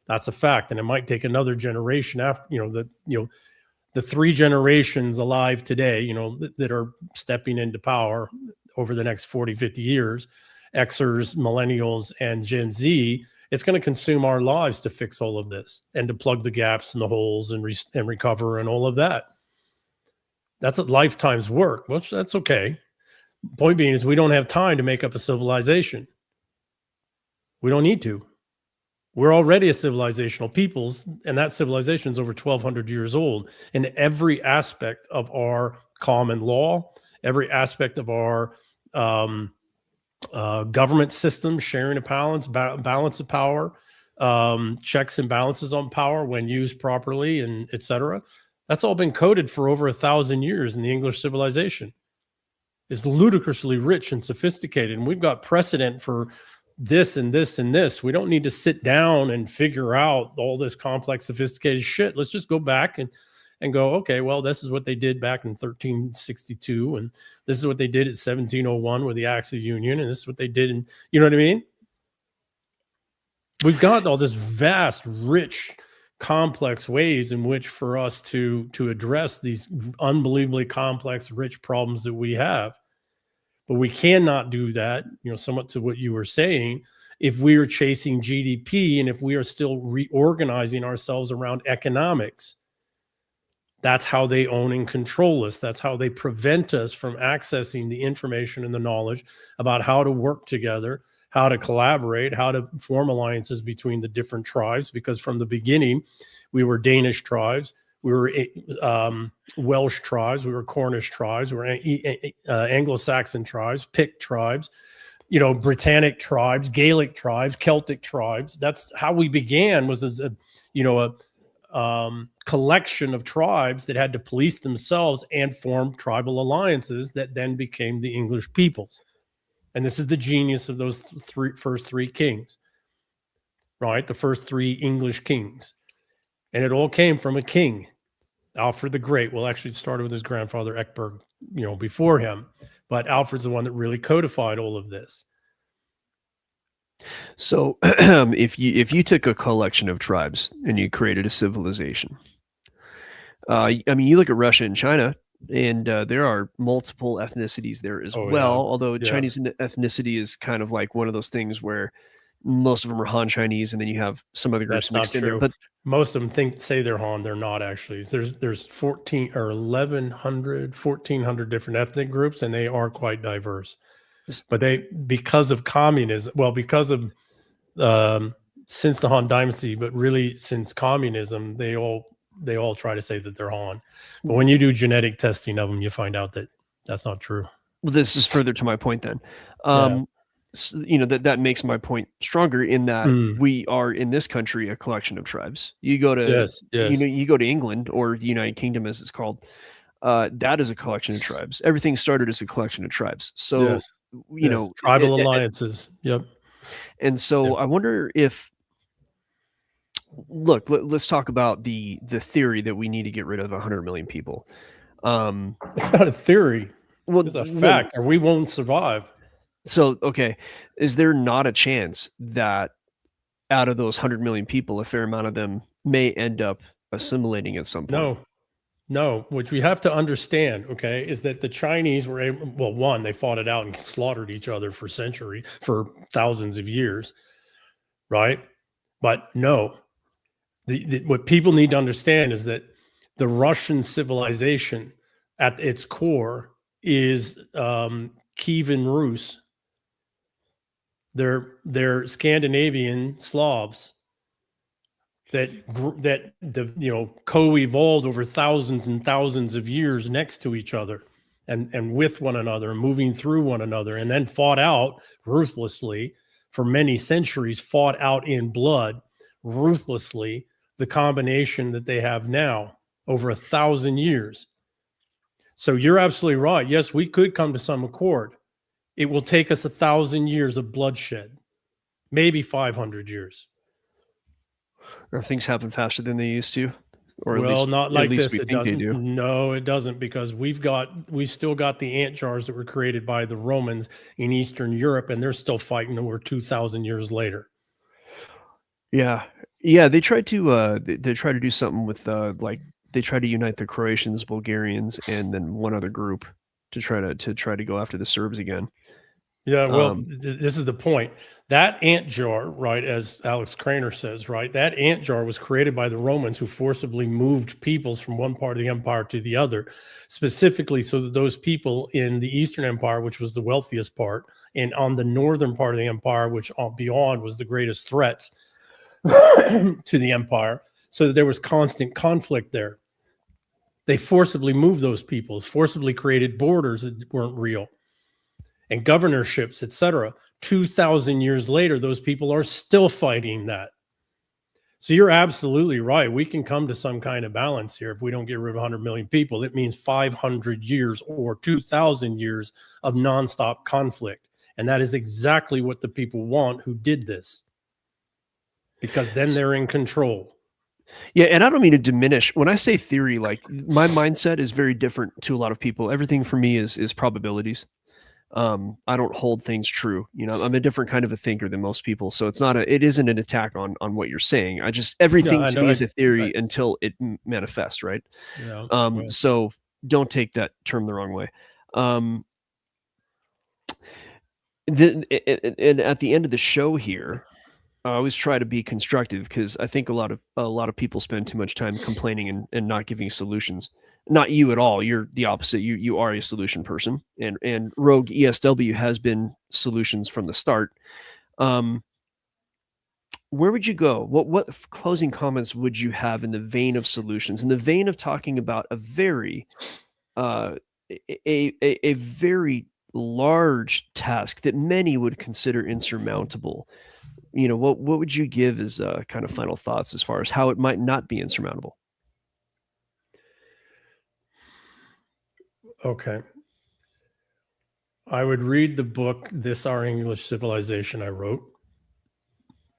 That's a fact. And it might take another generation after, the 3 generations alive today, that are stepping into power over the next 40, 50 years, Xers, millennials, and Gen Z. It's going to consume our lives to fix all of this and to plug the gaps and the holes and recover and all of that. That's a lifetime's work, which that's okay. Point being is we don't have time to make up a civilization. We don't need to. We're already a civilizational peoples, and that civilization is over 1,200 years old. In every aspect of our common law, every aspect of our government systems, sharing of balance of power, checks and balances on power when used properly, and etc. That's all been coded for over 1,000 years in the English civilization. It's ludicrously rich and sophisticated, and we've got precedent for this and this and this. We don't need to sit down and figure out all this complex, sophisticated shit. Let's just go back and go, okay, well, this is what they did back in 1362, and this is what they did at 1701 with the Acts of Union, and this is what they did in, you know what I mean? We've got all this vast, rich, complex ways in which for us to address these unbelievably complex, rich problems that we have. But we cannot do that, somewhat to what you were saying, if we are chasing GDP and if we are still reorganizing ourselves around economics. That's how they own and control us. That's how they prevent us from accessing the information and the knowledge about how to work together, how to collaborate, how to form alliances between the different tribes. Because from the beginning, we were Danish tribes, we were Welsh tribes, we were Cornish tribes, we were Anglo-Saxon tribes, Pict tribes, Britannic tribes, Gaelic tribes, Celtic tribes. That's how we began, was as a collection of tribes that had to police themselves and form tribal alliances that then became the English peoples. And this is the genius of those first three kings, right? The first three English kings. And it all came from a king, Alfred the Great. Well, actually, it started with his grandfather, Ecgberht, before him. But Alfred's the one that really codified all of this. So if you took a collection of tribes and you created a civilization, you look at Russia and China, and there are multiple ethnicities there as well. Yeah. Although Chinese ethnicity is kind of like one of those things where most of them are Han Chinese, and then you have some other groups mixed in there. But most of them say they're Han. They're not actually. There's 1,400 different ethnic groups, and they are quite diverse. But because of communism, since the Han Dynasty, but really since communism, they all try to say that they're Han. But when you do genetic testing of them, you find out that that's not true. Well, this is further to my point then. So, that makes my point stronger in that we are in this country a collection of tribes. You go to you go to England, or the United Kingdom as it's called. That is a collection of tribes. Everything started as a collection of tribes. So tribal alliances. Yep. And so I wonder if, let's talk about the theory that we need to get rid of 100 million people. It's not a theory. Well, it's a fact, or we won't survive. So, okay, is there not a chance that out of those 100 million people, a fair amount of them may end up assimilating at some point? No, which we have to understand, okay, is that the Chinese were able, one, they fought it out and slaughtered each other for thousands of years, right? But no, what people need to understand is that the Russian civilization at its core is Kievan Rus. They're Scandinavian Slavs that co-evolved over thousands and thousands of years next to each other and with one another, moving through one another, and then fought out ruthlessly for many centuries, fought out in blood ruthlessly the combination that they have now over 1,000 years. So you're absolutely right. Yes, we could come to some accord. It will take us 1,000 years of bloodshed, maybe 500 years. Or things happen faster than they used to, or not like this. It doesn't. No, it doesn't, because we've still got the ant jars that were created by the Romans in Eastern Europe, and they're still fighting over 2,000 years later. Yeah. They tried to do something with they tried to unite the Croatians, Bulgarians, and then one other group to try to go after the Serbs again. Yeah, well, this is the point. That ant jar, right, as Alex Craner says, right, that ant jar was created by the Romans, who forcibly moved peoples from one part of the empire to the other, specifically so that those people in the Eastern Empire, which was the wealthiest part, and on the northern part of the empire, which beyond was the greatest threats to the empire, so that there was constant conflict there. They forcibly moved those peoples, forcibly created borders that weren't real. and governorships, etc. 2,000 years later, those people are still fighting that. So you're absolutely right. We can come to some kind of balance here. If we don't get rid of 100 million people, it means 500 years or 2,000 years of nonstop conflict. And that is exactly what the people want who did this, because then they're in control. Yeah, and I don't mean to diminish. When I say theory, like my mindset is very different to a lot of people. Everything for me is probabilities. I don't hold things true. You know, I'm a different kind of a thinker than most people. So it isn't an attack on what you're saying. Everything to me is a theory until it manifests, right? Yeah. So don't take that term the wrong way. And at the end of the show here, I always try to be constructive because I think a lot of people spend too much time complaining and not giving solutions. Not you at all. You're the opposite. You are a solution person, and Rogue ESW has been solutions from the start. Where would you go? What closing comments would you have in the vein of solutions, in the vein of talking about a very a very large task that many would consider insurmountable? You know, what would you give as kind of final thoughts as far as how it might not be insurmountable? Okay. I would read the book, This Our English Civilization, I wrote.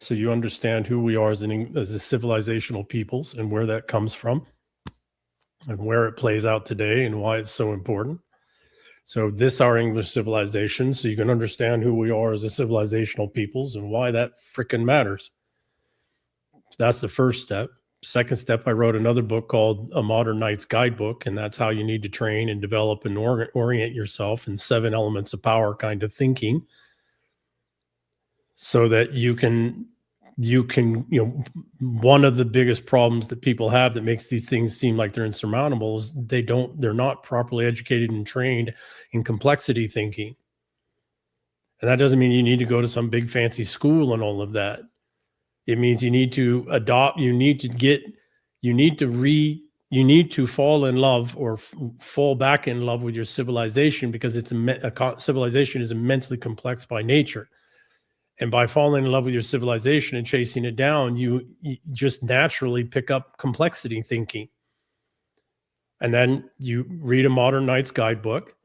So you understand who we are as a civilizational peoples and where that comes from and where it plays out today and why it's so important. So this Our English Civilization, so you can understand who we are as a civilizational peoples and why that frickin' matters. That's the first step. Second step, I wrote another book called A Modern Knight's Guidebook, and that's how you need to train and develop and orient yourself in 7 elements of power kind of thinking, so that you can, one of the biggest problems that people have that makes these things seem like they're insurmountable is they're not properly educated and trained in complexity thinking. And that doesn't mean you need to go to some big fancy school and all of that. It means you need to adopt, you need to fall in love or fall back in love with your civilization, because civilization is immensely complex by nature. And by falling in love with your civilization and chasing it down, you just naturally pick up complexity thinking. And then you read A Modern Knight's Guidebook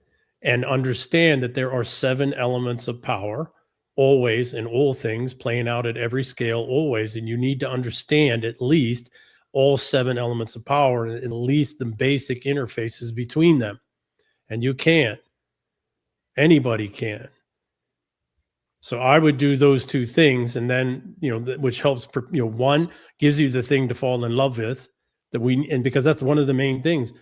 and understand that there are 7 elements of power, always, in all things, playing out at every scale, always. And you need to understand at least all 7 elements of power, and at least the basic interfaces between them. And you can. Anybody can. So I would do those 2 things, and then, which helps, one, gives you the thing to fall in love with, and because that's one of the main things.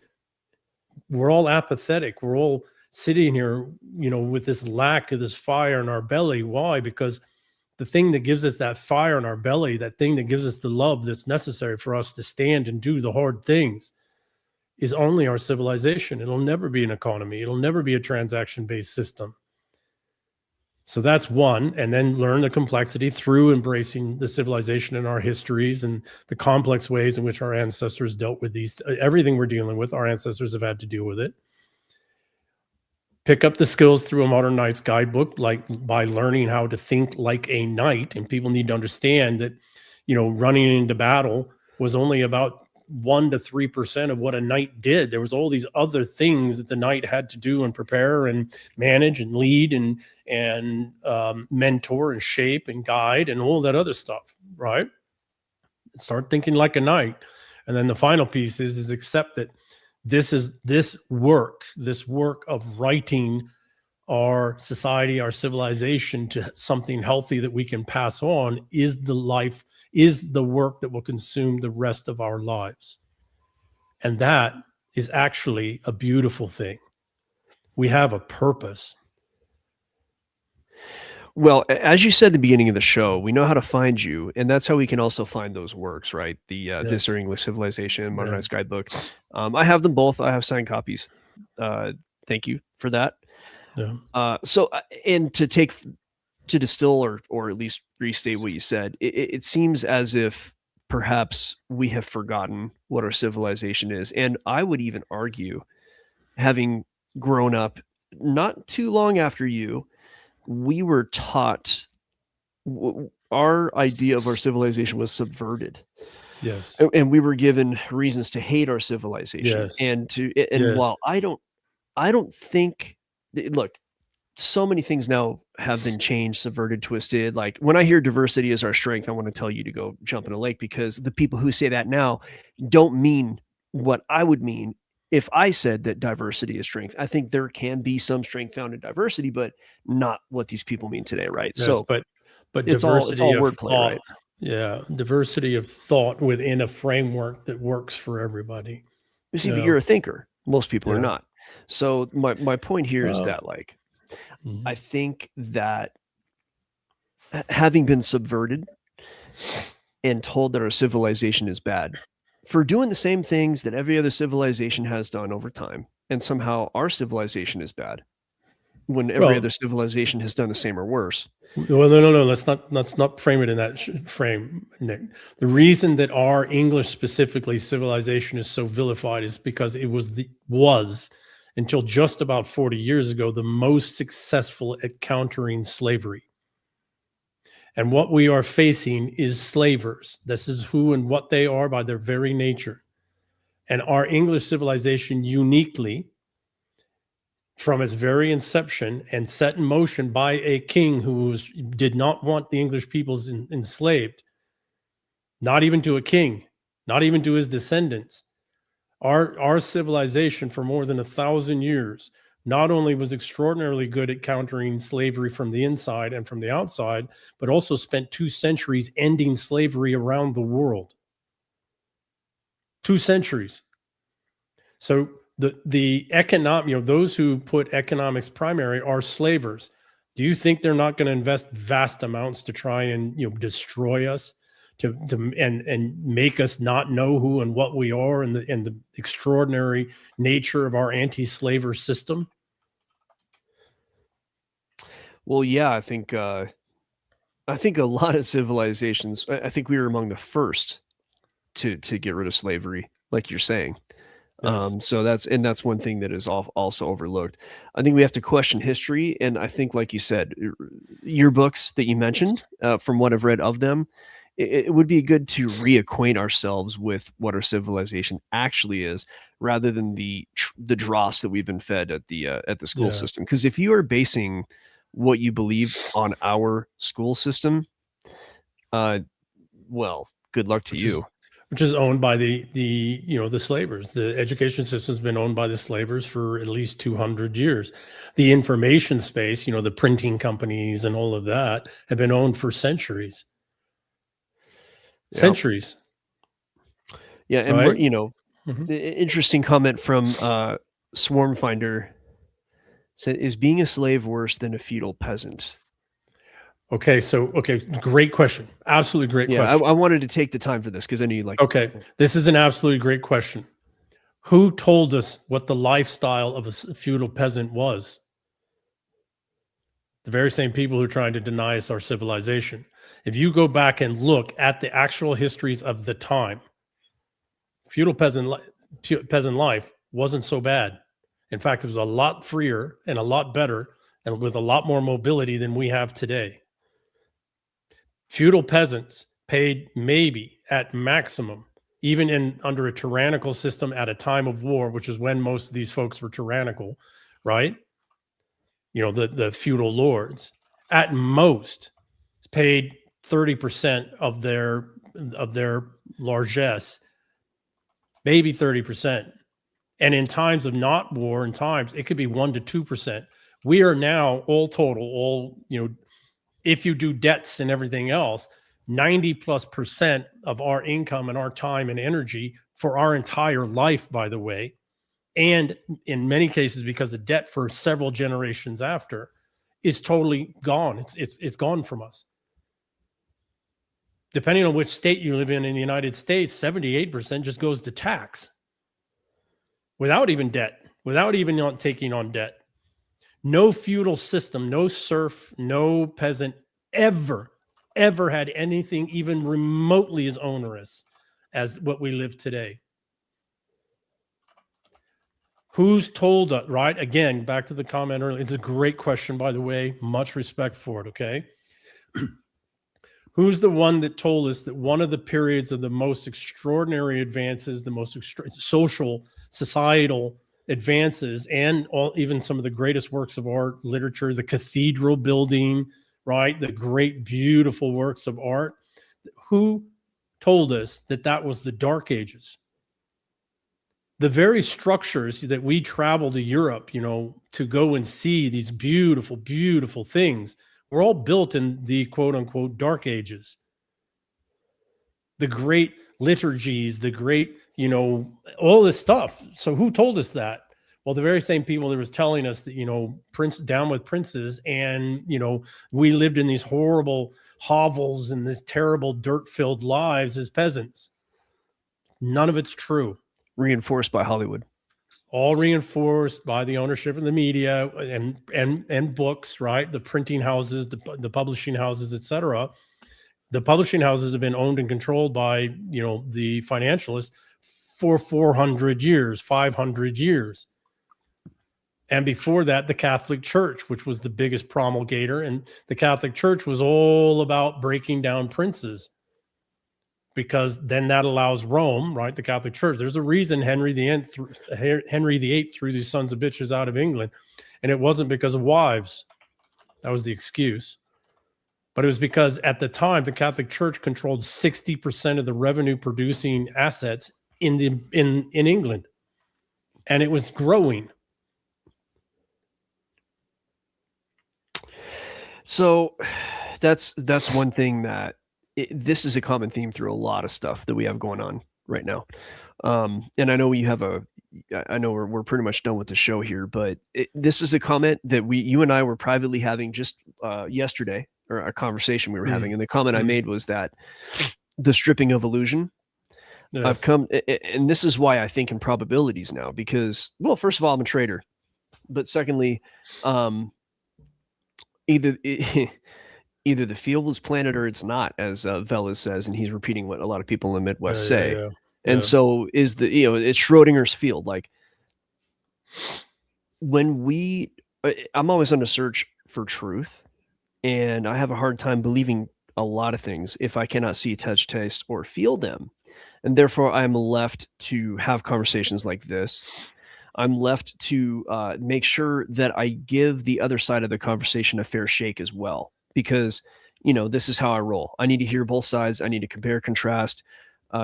We're all apathetic. We're all sitting here, with this lack of this fire in our belly. Why? Because the thing that gives us that fire in our belly, that thing that gives us the love that's necessary for us to stand and do the hard things, is only our civilization. It'll never be an economy. It'll never be a transaction-based system. So that's one. And then learn the complexity through embracing the civilization in our histories and the complex ways in which our ancestors dealt with everything we're dealing with. Our ancestors have had to deal with it. Pick up the skills through A Modern Knight's Guidebook, like by learning how to think like a knight. And people need to understand that, running into battle was only about 1 to 3% of what a knight did. There was all these other things that the knight had to do and prepare and manage and lead and mentor and shape and guide and all that other stuff, right? Start thinking like a knight. And then the final piece is accept that this work of writing our society, our civilization to something healthy that we can pass on is the work that will consume the rest of our lives. And that is actually a beautiful thing. We have a purpose. Well, as you said at the beginning of the show, we know how to find you, and that's how we can also find those works, right? This Our English Civilization, Modern Knight's Guidebook. I have them both. I have signed copies. Thank you for that. Yeah. So, and to distill or at least restate what you said, it seems as if perhaps we have forgotten what our civilization is. And I would even argue, having grown up not too long after you, we were taught our idea of our civilization was subverted. Yes. And we were given reasons to hate our civilization. Yes. And Yes. while I don't think, look, so many things now have been changed, subverted, twisted. Like when I hear diversity is our strength, I want to tell you to go jump in a lake, because the people who say that now don't mean what I would mean if I said that diversity is strength. I think there can be some strength found in diversity, but not what these people mean today, right? Yes, So but it's diversity all of wordplay, thought. right? Yeah, diversity of thought within a framework that works for everybody. You see, but Yeah. you're a thinker. Most people are Yeah. not. So my point here is Well, that, like, mhm. I think that having been subverted and told that our civilization is bad for doing the same things that every other civilization has done over time, and somehow our civilization is bad when every Well, other civilization has done the same or worse. well, no. Let's not frame it in that frame, Nick. The reason that our English, specifically civilization, is so vilified is because it was until just about 40 years ago the most successful at countering slavery. And what we are facing is slavers. This is who and what they are by their very nature. And our English civilization, uniquely, from its very inception and set in motion by a king who did not want the English peoples enslaved, not even to a king, not even to his descendants. Our civilization for more than 1,000 years not only was extraordinarily good at countering slavery from the inside and from the outside, but also spent 2 centuries ending slavery around the world. 2 centuries. So the economic, those who put economics primary are slavers. Do you think they're not going to invest vast amounts to try and destroy us, and make us not know who and what we are, and the extraordinary nature of our anti-slaver system? Well, yeah, I think a lot of civilizations. I think we were among the first to get rid of slavery, like you're saying. Yes. So that's one thing that is also overlooked. I think we have to question history, and I think, like you said, your books that you mentioned, from what I've read of them, it would be good to reacquaint ourselves with what our civilization actually is, rather than the dross that we've been fed at the school Yeah. system. Because if you are basing what you believe on our school system, well, good luck to you. Which is owned by the slavers. The education system's been owned by the slavers for at least 200 years. The information space, the printing companies and all of that, have been owned for centuries. Yep. Centuries. Yeah, and Right? the interesting comment from Swarmfinder said, "Is being a slave worse than a feudal peasant?" Okay, great question. Absolutely great Yeah, question. I wanted to take the time for this because I knew you like. Okay, this is an absolutely great question. Who told us what the lifestyle of a feudal peasant was? The very same people who are trying to deny us our civilization. If you go back and look at the actual histories of the time, feudal peasant life wasn't so bad. In fact, it was a lot freer and a lot better, and with a lot more mobility than we have today. Feudal peasants paid maybe at maximum, even under a tyrannical system at a time of war, which is when most of these folks were tyrannical, right? The feudal lords at most paid 30% of their largesse, maybe 30%. And in times of not war, in times it could be 1% to 2%. We are now all total, if you do debts and everything else, 90+% of our income and our time and energy for our entire life, by the way, and in many cases because of debt for several generations after, is totally gone. It's gone from us. Depending on which state you live in the United States, 78% just goes to tax without even debt, without even not taking on debt. No feudal system, no serf, no peasant ever had anything even remotely as onerous as what we live today. Who's told us, right? Again, back to the comment earlier. It's a great question, by the way. Much respect for it, okay? Who's the one that told us that one of the periods of the most extraordinary advances, the most social, societal advances, and even some of the greatest works of art, literature, the cathedral building, right? The great, beautiful works of art. Who told us that that was the Dark Ages? The very structures that we travel to Europe, you know, to go and see these beautiful, beautiful things, were all built in the quote unquote Dark Ages. The great liturgies, the great, you know, all this stuff. So who told us that? Well, the very same people that was telling us that, you know, down with princes, and, you know, we lived in these horrible hovels and this terrible dirt-filled lives as peasants. None of it's true. Reinforced by Hollywood. All reinforced by the ownership of the media and books, right? The printing houses, the publishing houses, etc. The publishing houses have been owned and controlled by, you know, the financialists for 400 years, 500 years. And before that, the Catholic Church, which was the biggest promulgator. And the Catholic Church was all about breaking down princes, because then that allows Rome, right, the Catholic Church. There's a reason Henry VIII threw these sons of bitches out of England, and it wasn't because of wives. That was the excuse. But it was because at the time, the Catholic Church controlled 60% of the revenue-producing assets in England, and it was growing. So that's one thing that this is a common theme through a lot of stuff that we have going on right now. And I know I know we're pretty much done with the show here, but this is a comment that you and I were privately having just yesterday, or a conversation we were having. And the comment I made was that the stripping of illusion. Yes. I've come, and this is why I think in probabilities now, because, well, first of all, I'm a trader, but secondly, either the field was planted or it's not, as Velas says, and he's repeating what a lot of people in the Midwest say. Yeah. And so is it's Schrodinger's field. Like, when I'm always on the search for truth, and I have a hard time believing a lot of things if I cannot see, touch, taste, or feel them. And therefore, I'm left to have conversations like this. I'm left to make sure that I give the other side of the conversation a fair shake as well, because, you know, this is how I roll. I need to hear both sides. I need to compare, contrast,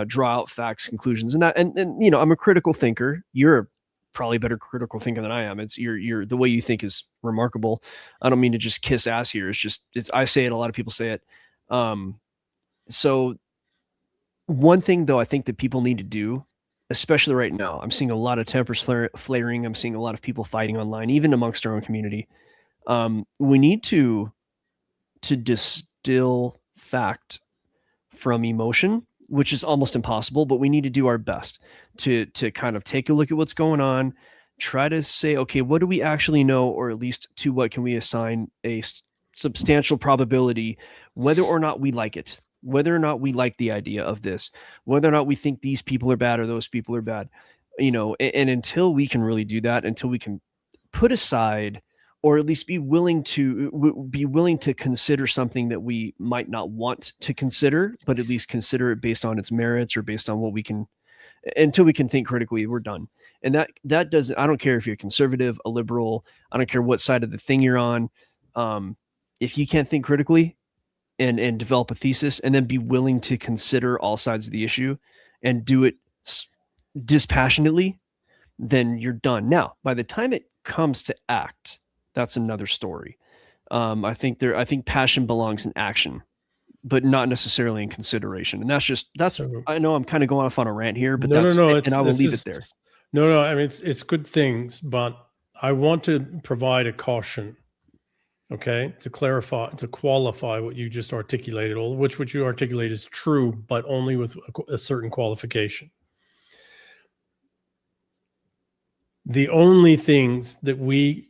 draw out facts, conclusions, and you know, I'm a critical thinker. You're probably a better critical thinker than I am. It's you're the way you think is remarkable. I don't mean to just kiss ass here. It's I say it. A lot of people say it. So one thing though, I think that people need to do, especially right now, I'm seeing a lot of tempers flaring. I'm seeing a lot of people fighting online, even amongst our own community. We need to distill fact from emotion, which is almost impossible, but we need to do our best to kind of take a look at what's going on, try to say, okay, what do we actually know, or at least to what can we assign a substantial probability, whether or not we like it, whether or not we like the idea of this, whether or not we think these people are bad or those people are bad, you know, and until we can really do that, until we can put aside, or at least be willing to consider something that we might not want to consider, but at least consider it based on its merits or based on what we can, until we can think critically, we're done. And that doesn't, I don't care if you're a conservative, a liberal, I don't care what side of the thing you're on. If you can't think critically and develop a thesis and then be willing to consider all sides of the issue and do it dispassionately, then you're done. Now, by the time it comes to act, that's another story. I think passion belongs in action, but not necessarily in consideration. And I know I'm kind of going off on a rant here, but and I will leave it there. No, I mean, it's good things, but I want to provide a caution, okay, to qualify what you just articulated, all of which what you articulate is true, but only with a certain qualification. The only things that we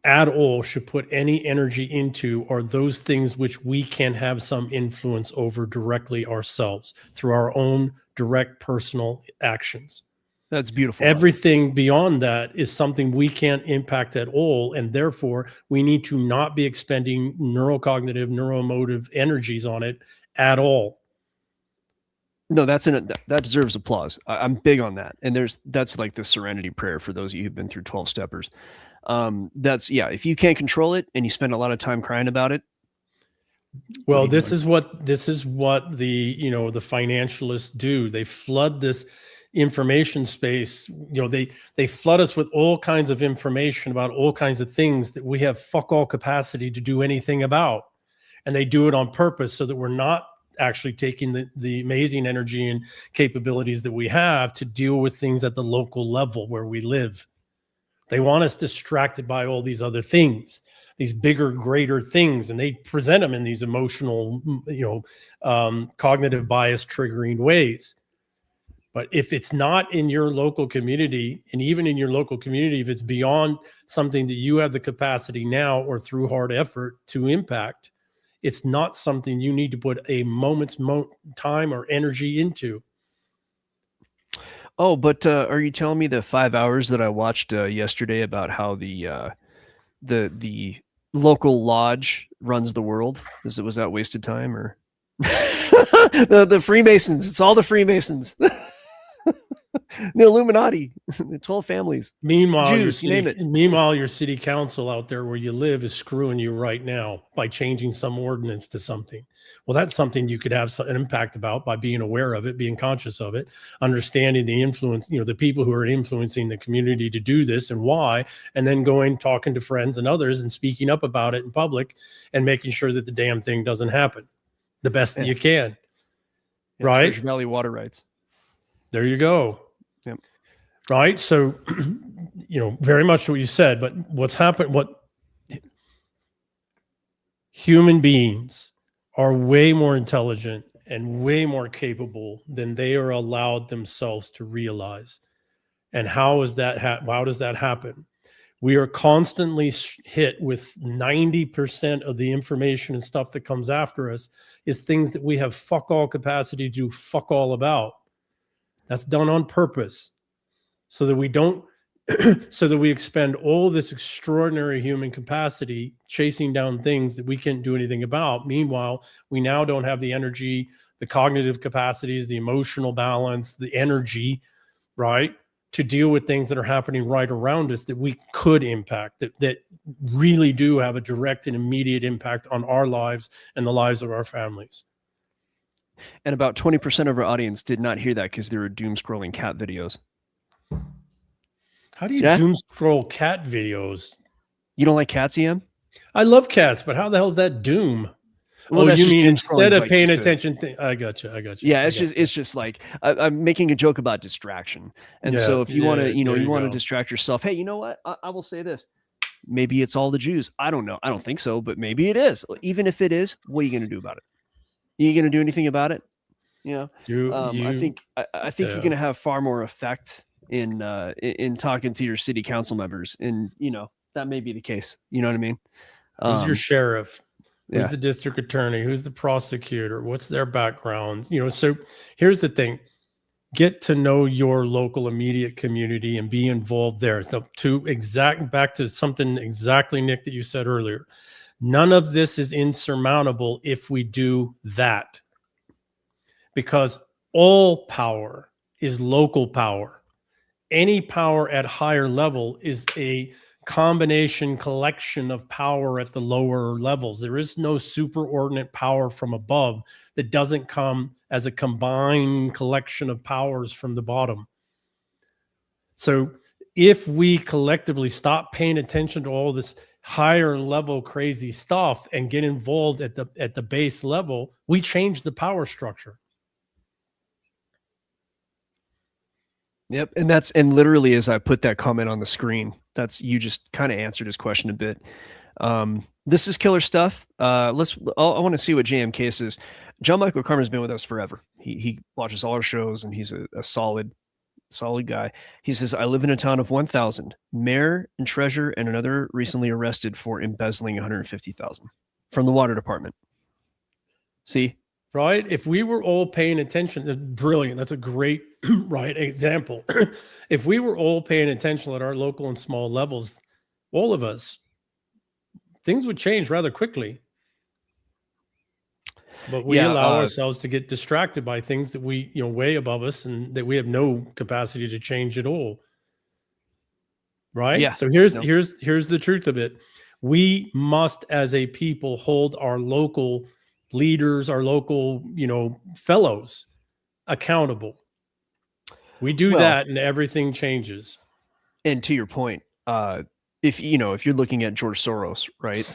at all should put any energy into are those things which we can have some influence over directly ourselves through our own direct personal actions. That's beautiful. Everything beyond that is something we can't impact at all. And therefore, we need to not be expending neurocognitive, neuroemotive energies on it at all. No, that deserves applause. I'm big on that. And that's like the serenity prayer for those of you who've been through 12 steppers. If you can't control it and you spend a lot of time crying about it. Well, this is what the financialists do. They flood this information space. They flood us with all kinds of information about all kinds of things that we have fuck all capacity to do anything about. And they do it on purpose so that we're not actually taking the amazing energy and capabilities that we have to deal with things at the local level where we live. They want us distracted by all these other things, these bigger, greater things, and they present them in these emotional, cognitive bias triggering ways. But if it's not in your local community, and even in your local community, if it's beyond something that you have the capacity now or through hard effort to impact, it's not something you need to put a moment's time or energy into. Oh, but are you telling me the 5 hours that I watched yesterday about how the local lodge runs the world? Was that wasted time, or the Freemasons? It's all the Freemasons. The Illuminati, the 12 families. Meanwhile, Jews, you name it. Meanwhile, your city council out there where you live is screwing you right now by changing some ordinance to something. Well, that's something you could have an impact about by being aware of it, being conscious of it, understanding the influence, the people who are influencing the community to do this and why, and then talking to friends and others and speaking up about it in public and making sure that the damn thing doesn't happen the best that you can. Yeah, right? Church Valley water rights. There you go. Yep. Right. So, very much what you said, but what's happened, what human beings are way more intelligent and way more capable than they are allowed themselves to realize. And how does that happen? We are constantly hit with 90% of the information and stuff that comes after us is things that we have fuck all capacity to do fuck all about. That's done on purpose so that we don't, so that we expend all this extraordinary human capacity chasing down things that we can't do anything about. Meanwhile, we now don't have the energy, the cognitive capacities, the emotional balance, the energy, right, to deal with things that are happening right around us that we could impact, that really do have a direct and immediate impact on our lives and the lives of our families. And about 20% of our audience did not hear that because they were doom scrolling cat videos. How do you doom scroll cat videos? You don't like cats, EM? I love cats, but how the hell is that doom? Well, you mean instead of like paying attention? I got you. Yeah, it's just like I'm making a joke about distraction, and so if you want to, you want to distract yourself. Hey, you know what? I will say this: maybe it's all the Jews. I don't know. I don't think so, but maybe it is. Even if it is, what are you going to do about it? Are you going to do anything about it? I think you're going to have far more effect in talking to your city council members, and that may be the case. You know what I mean? Who's your sheriff? Who's the district attorney? Who's the prosecutor? What's their background? So here's the thing. Get to know your local immediate community and be involved there. So back to something exactly, Nick, that you said earlier. None of this is insurmountable if we do that. Because all power is local power. Any power at higher level is a combination collection of power at the lower levels. There is no superordinate power from above that doesn't come as a combined collection of powers from the bottom. So if we collectively stop paying attention to all this higher level crazy stuff and get involved at the base level, we change the power structure. Yep. And literally, as I put that comment on the screen, you just kind of answered his question a bit. This is killer stuff. I want to see what JMK says. John Michael Carmen's been with us forever. He watches all our shows, and he's a solid guy. He says, I live in a town of 1,000. Mayor and treasurer and another recently arrested for embezzling $150,000 from the water department. See, right? If we were all paying attention, brilliant. That's a great right example. If we were all paying attention at our local and small levels, all of us, things would change rather quickly. But we allow ourselves to get distracted by things that we, way above us and that we have no capacity to change at all. Right? Yeah. So here's the truth of it. We must, as a people, hold our local leaders, our local, fellows accountable. We do that and everything changes. And to your point, if you're looking at George Soros, right?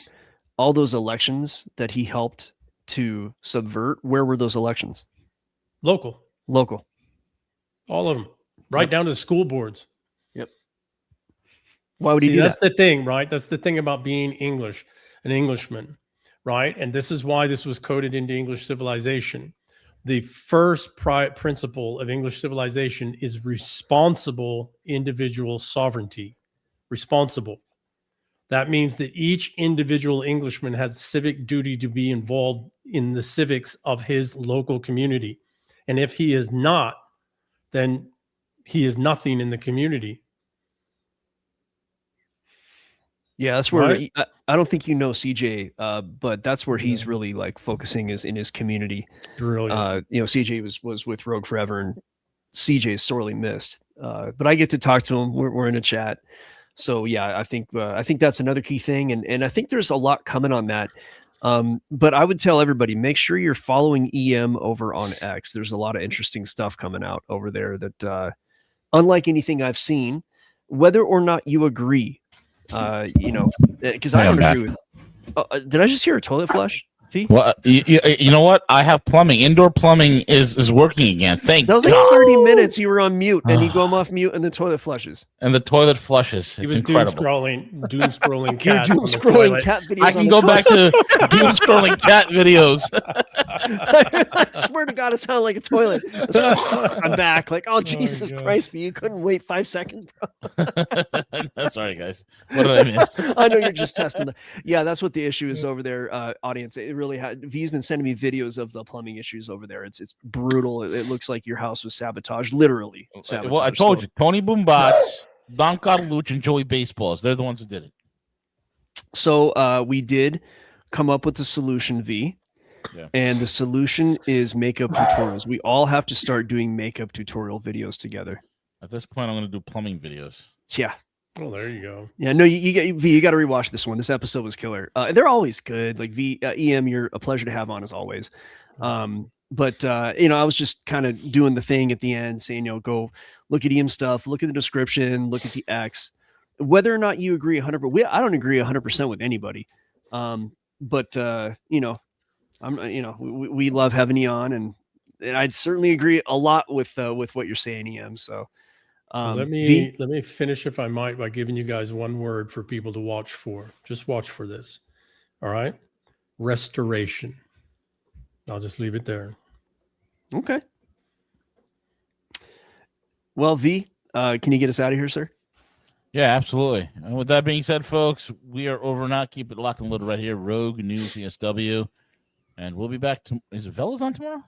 All those elections that he helped to subvert, where were those elections? Local. All of them. Right down to the school boards. Yep. Why would he do that's that? The thing, right? That's the thing about being English, an Englishman, right? And this is why this was coded into English civilization. The first principle of English civilization is responsible individual sovereignty. Responsible. That means that each individual Englishman has civic duty to be involved in the civics of his local community. And if he is not, then he is nothing in the community. Yeah, that's where I don't think CJ, but that's where he's really like focusing is in his community. Brilliant. CJ was with Rogue forever, and CJ is sorely missed. But I get to talk to him. We're in a chat. So yeah, I think that's another key thing, and I think there's a lot coming on that. But I would tell everybody, make sure you're following EM over on X. There's a lot of interesting stuff coming out over there that, unlike anything I've seen, whether or not you agree, because I don't agree with. Did I just hear a toilet flush? Well, you know what? I have plumbing. Indoor plumbing is working again. Thank God. That was like 30 minutes you were on mute, and you go off mute, and the toilet flushes. And the toilet flushes. It's incredible. Doom scrolling cat. Doom scrolling cat videos. I can go back to doom scrolling cat videos. I swear to God, it sounded like a toilet. I'm back. Like, oh Jesus Christ, you couldn't wait 5 seconds, bro. Sorry, guys. What did I miss? I know you're just testing. Yeah, that's what the issue is over there, audience. It really V's been sending me videos of the plumbing issues over there. It's brutal. It looks like your house was sabotaged, literally sabotaged. Well, I told you, Tony Boombots, Don Carlucci, and Joey Baseballs. They're the ones who did it. So we did come up with the solution, V. Yeah. And the solution is makeup tutorials. We all have to start doing makeup tutorial videos together. At this point, I'm going to do plumbing videos. Yeah. Well, there you go. Yeah, no, you got to rewatch this one. This episode was killer. They're always good. Like EM, you're a pleasure to have on as always. But I was just kind of doing the thing at the end, saying, go look at EM stuff, look at the description, look at the X. Whether or not you agree 100%, I don't agree 100% with anybody. But we love having you on, and I'd certainly agree a lot with what you're saying, EM. So. Let me finish, if I might, by giving you guys one word for people to watch for. Just watch for this. All right. Restoration. I'll just leave it there. Okay. Well, V, can you get us out of here, sir? Yeah, absolutely. And with that being said, folks, we are over now. Keep it locked and loaded right here. Rogue News ESW. And we'll be back. Is it Velas on tomorrow?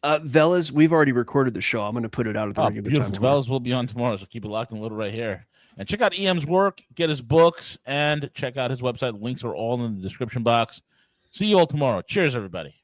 Velas, we've already recorded the show. I'm going to put it out at the regular time tomorrow. Velas will be on tomorrow, so keep it locked and loaded right here. And check out EM's work, get his books, and check out his website. Links are all in the description box. See you all tomorrow. Cheers, everybody.